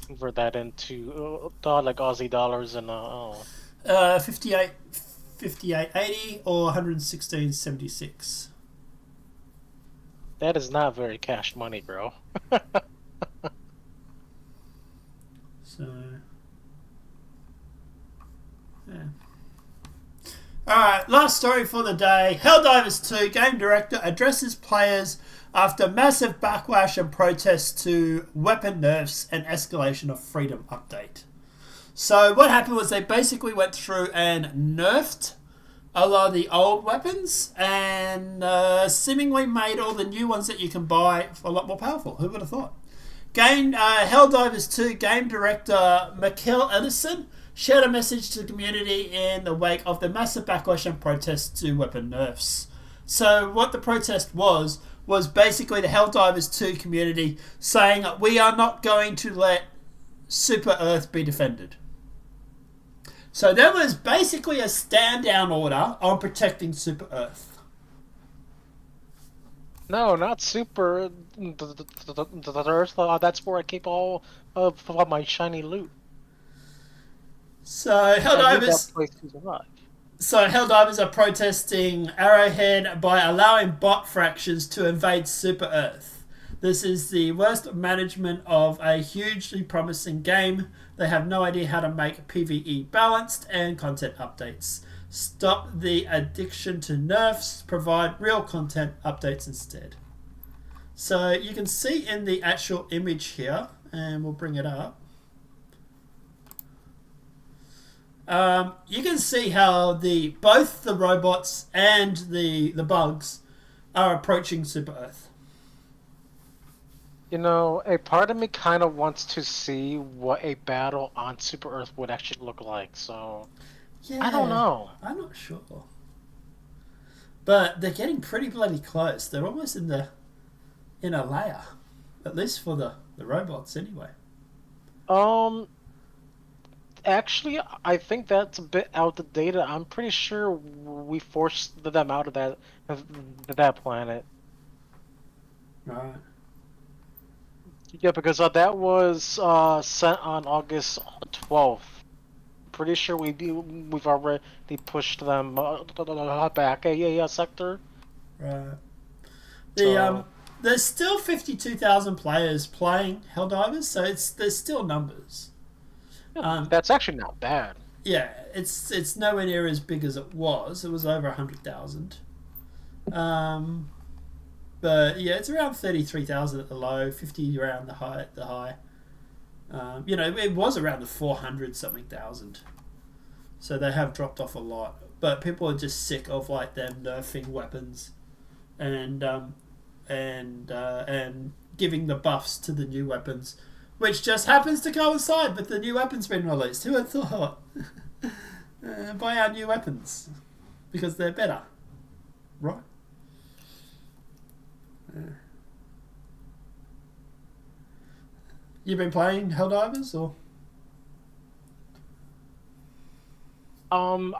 Convert that into like Aussie dollars and 58.80 or 116.76. That is not very cash money, bro. So, yeah. Alright, last story for the day. Helldivers 2 game director addresses players after massive backlash and protests to weapon nerfs and escalation of freedom update. So what happened was they basically went through and nerfed a lot of the old weapons and seemingly made all the new ones that you can buy a lot more powerful. Who would have thought? Helldivers 2 game director Mikkel Edison shared a message to the community in the wake of the massive backlash and protests to weapon nerfs. So what the protest was basically the Helldivers 2 community saying we are not going to let Super Earth be defended. So there was basically a stand-down order on protecting Super Earth. No, not Super the Earth. That's where I keep all of my shiny loot. So Helldivers are protesting Arrowhead by allowing bot fractions to invade Super Earth. This is the worst management of a hugely promising game. They have no idea how to make PvE balanced and content updates. Stop the addiction to nerfs. Provide real content updates instead. So you can see in the actual image here, and we'll bring it up. You can see how both the robots and the bugs are approaching Super Earth. You know, a part of me kind of wants to see what a battle on Super Earth would actually look like, so... Yeah, I don't know. I'm not sure. But they're getting pretty bloody close. They're almost in a layer. At least for the robots, anyway. Actually, I think that's a bit outdated. I'm pretty sure we forced them out of that planet. Right. Yeah, because that was sent on August 12th. Pretty sure we've already pushed them back a sector. Right. There's still 52,000 players playing Helldivers, so there's still numbers. That's actually not bad. Yeah, it's nowhere near as big as it was. It was over 100,000. But yeah, it's around 33,000 at the low, 50 around the high. It was around the 400 something thousand. So they have dropped off a lot. But people are just sick of them nerfing weapons and giving the buffs to the new weapons, which just happens to coincide with the new weapons being released. Who had thought? Buy our new weapons because they're better, right? You've been playing Helldivers, or?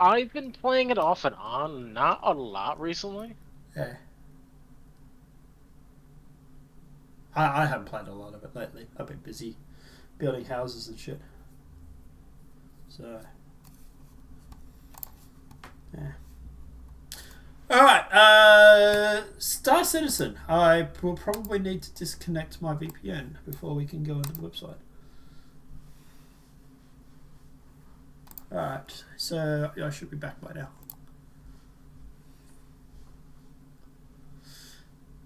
I've been playing it off and on, not a lot recently. Yeah. I haven't played a lot of it lately. I've been busy building houses and shit. So, yeah. Alright, Star Citizen. I will probably need to disconnect my VPN before we can go into the website. Alright, so I should be back by now.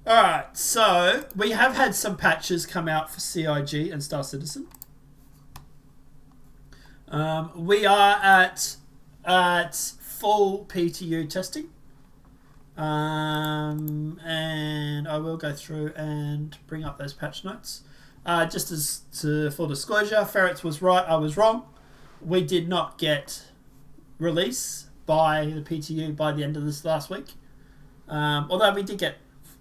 Alright, so we have had some patches come out for CIG and Star Citizen. We are at full PTU testing. And I will go through and bring up those patch notes. Just as to full disclosure, Ferrets was right, I was wrong. We did not get release by the PTU by the end of this last week. Although we did get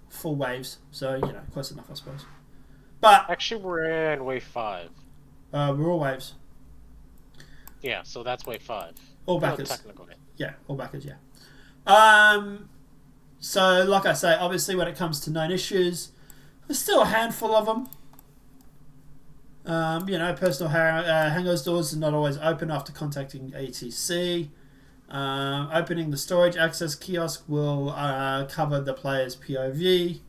full waves, so close enough, I suppose. But actually, we're in wave 5. We're all waves. Yeah, so that's wave 5. All backers. Technically. Yeah, all backers. Yeah. So, like I say, obviously, when it comes to known issues, there's still a handful of them. Personal Hango's doors are not always open after contacting ATC. Opening the storage access kiosk will cover the player's POV.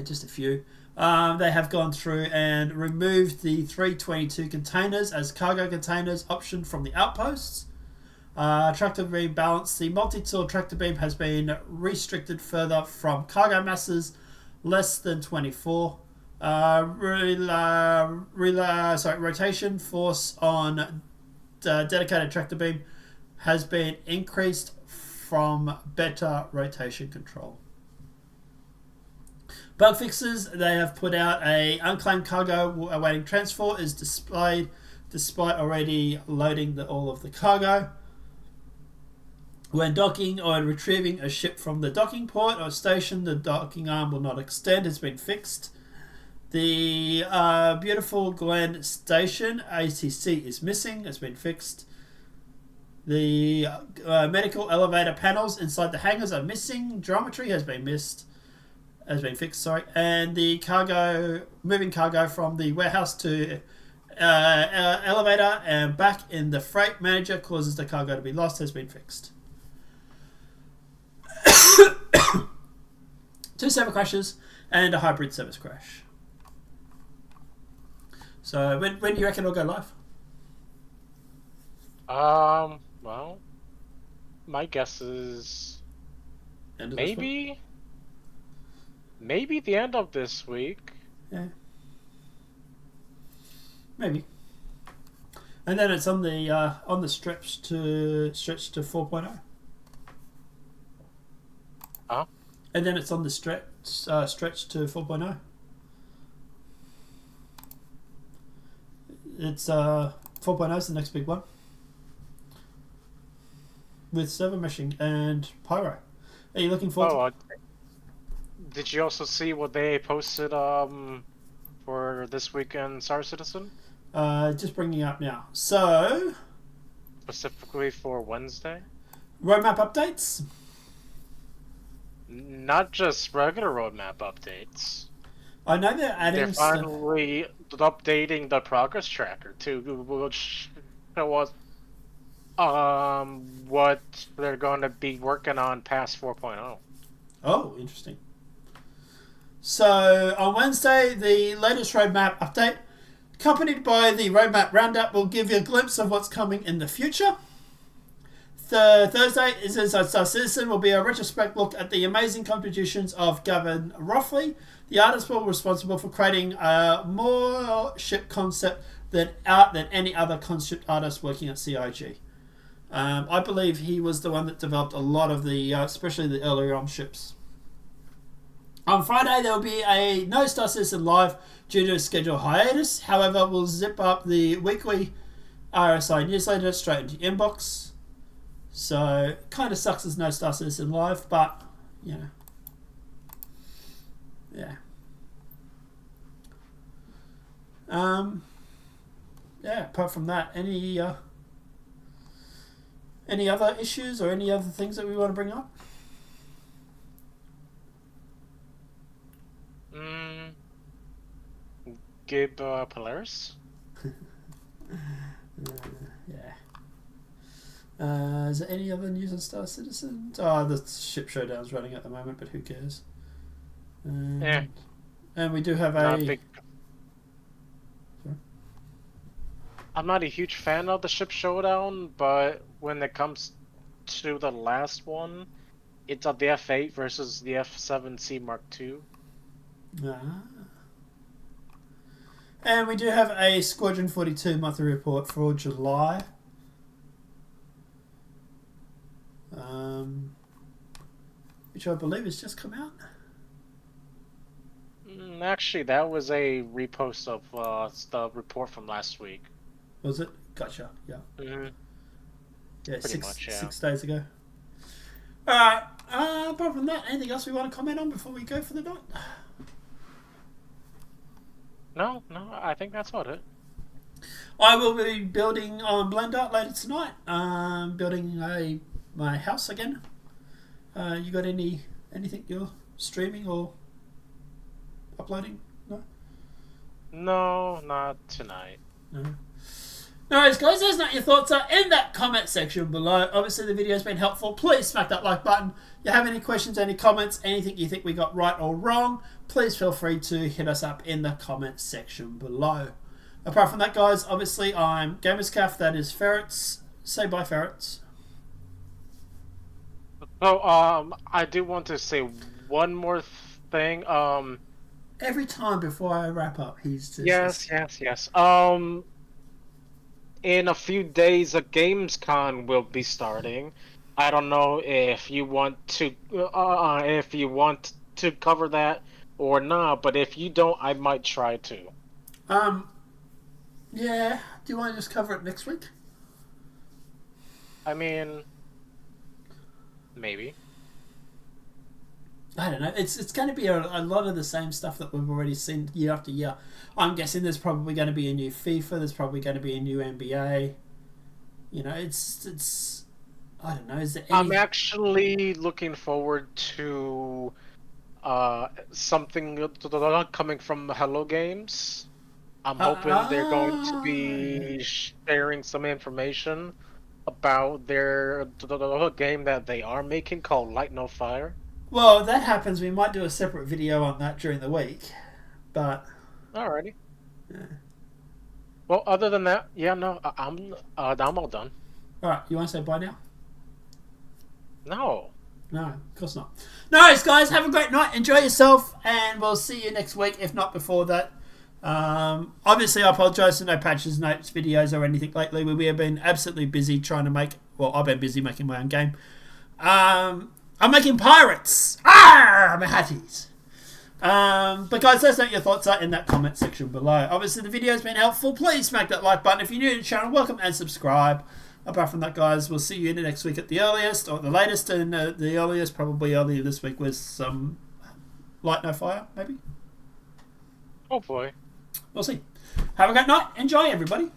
Just a few. They have gone through and removed the 322 containers as cargo containers option from the outposts. Tractor beam balance. The multi-tool tractor beam has been restricted further from cargo masses less than 24. Rotation force on dedicated tractor beam has been increased from better rotation control. Bug fixes. They have put out a unclaimed cargo awaiting transfer is displayed despite already loading all of the cargo. When docking or retrieving a ship from the docking port or station, the docking arm will not extend. Has been fixed. The Beautiful Glen Station ATC is missing. Has been fixed. The medical elevator panels inside the hangars are missing. Geometry has been fixed. And the moving cargo from the warehouse to elevator and back in the freight manager causes the cargo to be lost. Has been fixed. 2 server crashes and a hybrid service crash. So when do you reckon it'll go live? Well, my guess is maybe the end of this week. Yeah. Maybe. And then it's on the stretch to 4.0. Huh? And then it's on the stretch to 4.0. It's 4.0 is the next big one. With server meshing and Pyro. Are you looking forward to did you also see what they posted for this weekend Star Citizen? Just bringing it up now. So Specifically for Wednesday? Roadmap updates? Not just regular roadmap updates. I know they're adding They're finally updating the progress tracker to which was what they're going to be working on past 4.0. Oh, interesting. So on Wednesday, the latest roadmap update, accompanied by the roadmap roundup, will give you a glimpse of what's coming in the future. Thursday is Star Citizen will be a retrospect look at the amazing contributions of Gavin Roffley, the artist responsible for creating a more ship concept than any other concept artist working at CIG. I believe he was the one that developed a lot of the, especially the earlier on ships. On Friday, there will be no Star Citizen Live due to a schedule hiatus. However, we'll zip up the weekly RSI newsletter straight into your inbox. So, kind of sucks there's no Star Citizen Live, but, you know. Yeah. Apart from that, any other issues or any other things that we want to bring up? Gabe Polaris? Is there any other news on Star Citizen? Oh, the ship showdown's running at the moment, but who cares? And we do have I'm not a huge fan of the ship showdown, but when it comes to the last one, it's the F8 versus the F7C Mark II. And we do have a Squadron 42 monthly report for July. Which I believe has just come out. Actually, that was a repost of the report from last week. Was it? Gotcha. Yeah. Mm-hmm. Yeah, Pretty much, yeah. 6 days ago. Alright. Apart from that, anything else we want to comment on before we go for the night? No, I think that's about it. I will be building on Blender later tonight. Building my house again. You got anything you're streaming or uploading? No, not tonight. No. Alright guys, those are your thoughts are in that comment section below. Obviously the video's been helpful. Please smack that like button. If you have any questions, any comments, anything you think we got right or wrong, please feel free to hit us up in the comment section below. Apart from that guys, obviously I'm Gamerscaf, that is Ferrets. Say bye Ferrets. Oh, I do want to say one more thing. Every time before I wrap up, he's just... Yes. In a few days, a Gamescom will be starting. I don't know if you want to cover that or not, but if you don't, I might try to. Yeah. Do you want to just cover it next week? I mean, maybe. I don't know. It's going to be a lot of the same stuff that we've already seen year after year. I'm guessing there's probably going to be a new FIFA. There's probably going to be a new NBA. You know, it's. I don't know. Is there any... I'm actually looking forward to something coming from Hello Games. I'm hoping they're going to be sharing some information about their game that they are making called Light No Fire. Well, if that happens, we might do a separate video on that during the week. But alrighty. Yeah. Well, other than that, yeah, no, I'm all done. All right, you want to say bye now? No. No, of course not. No worries, guys. Have a great night. Enjoy yourself, and we'll see you next week, if not before that. Obviously, I apologise for no patches, notes, videos, or anything lately. We have been absolutely busy trying to make... Well, I've been busy making my own game. I'm making pirates. Ah, my hatties. But guys, let us know what your thoughts are in that comment section below. Obviously, the video's been helpful. Please smack that like button. If you're new to the channel, welcome and subscribe. Apart from that, guys, we'll see you in the next week at the earliest, or the latest, and the earliest, probably earlier this week, with some Light No Fire, maybe? Hopefully. We'll see. Have a great night. Enjoy, everybody.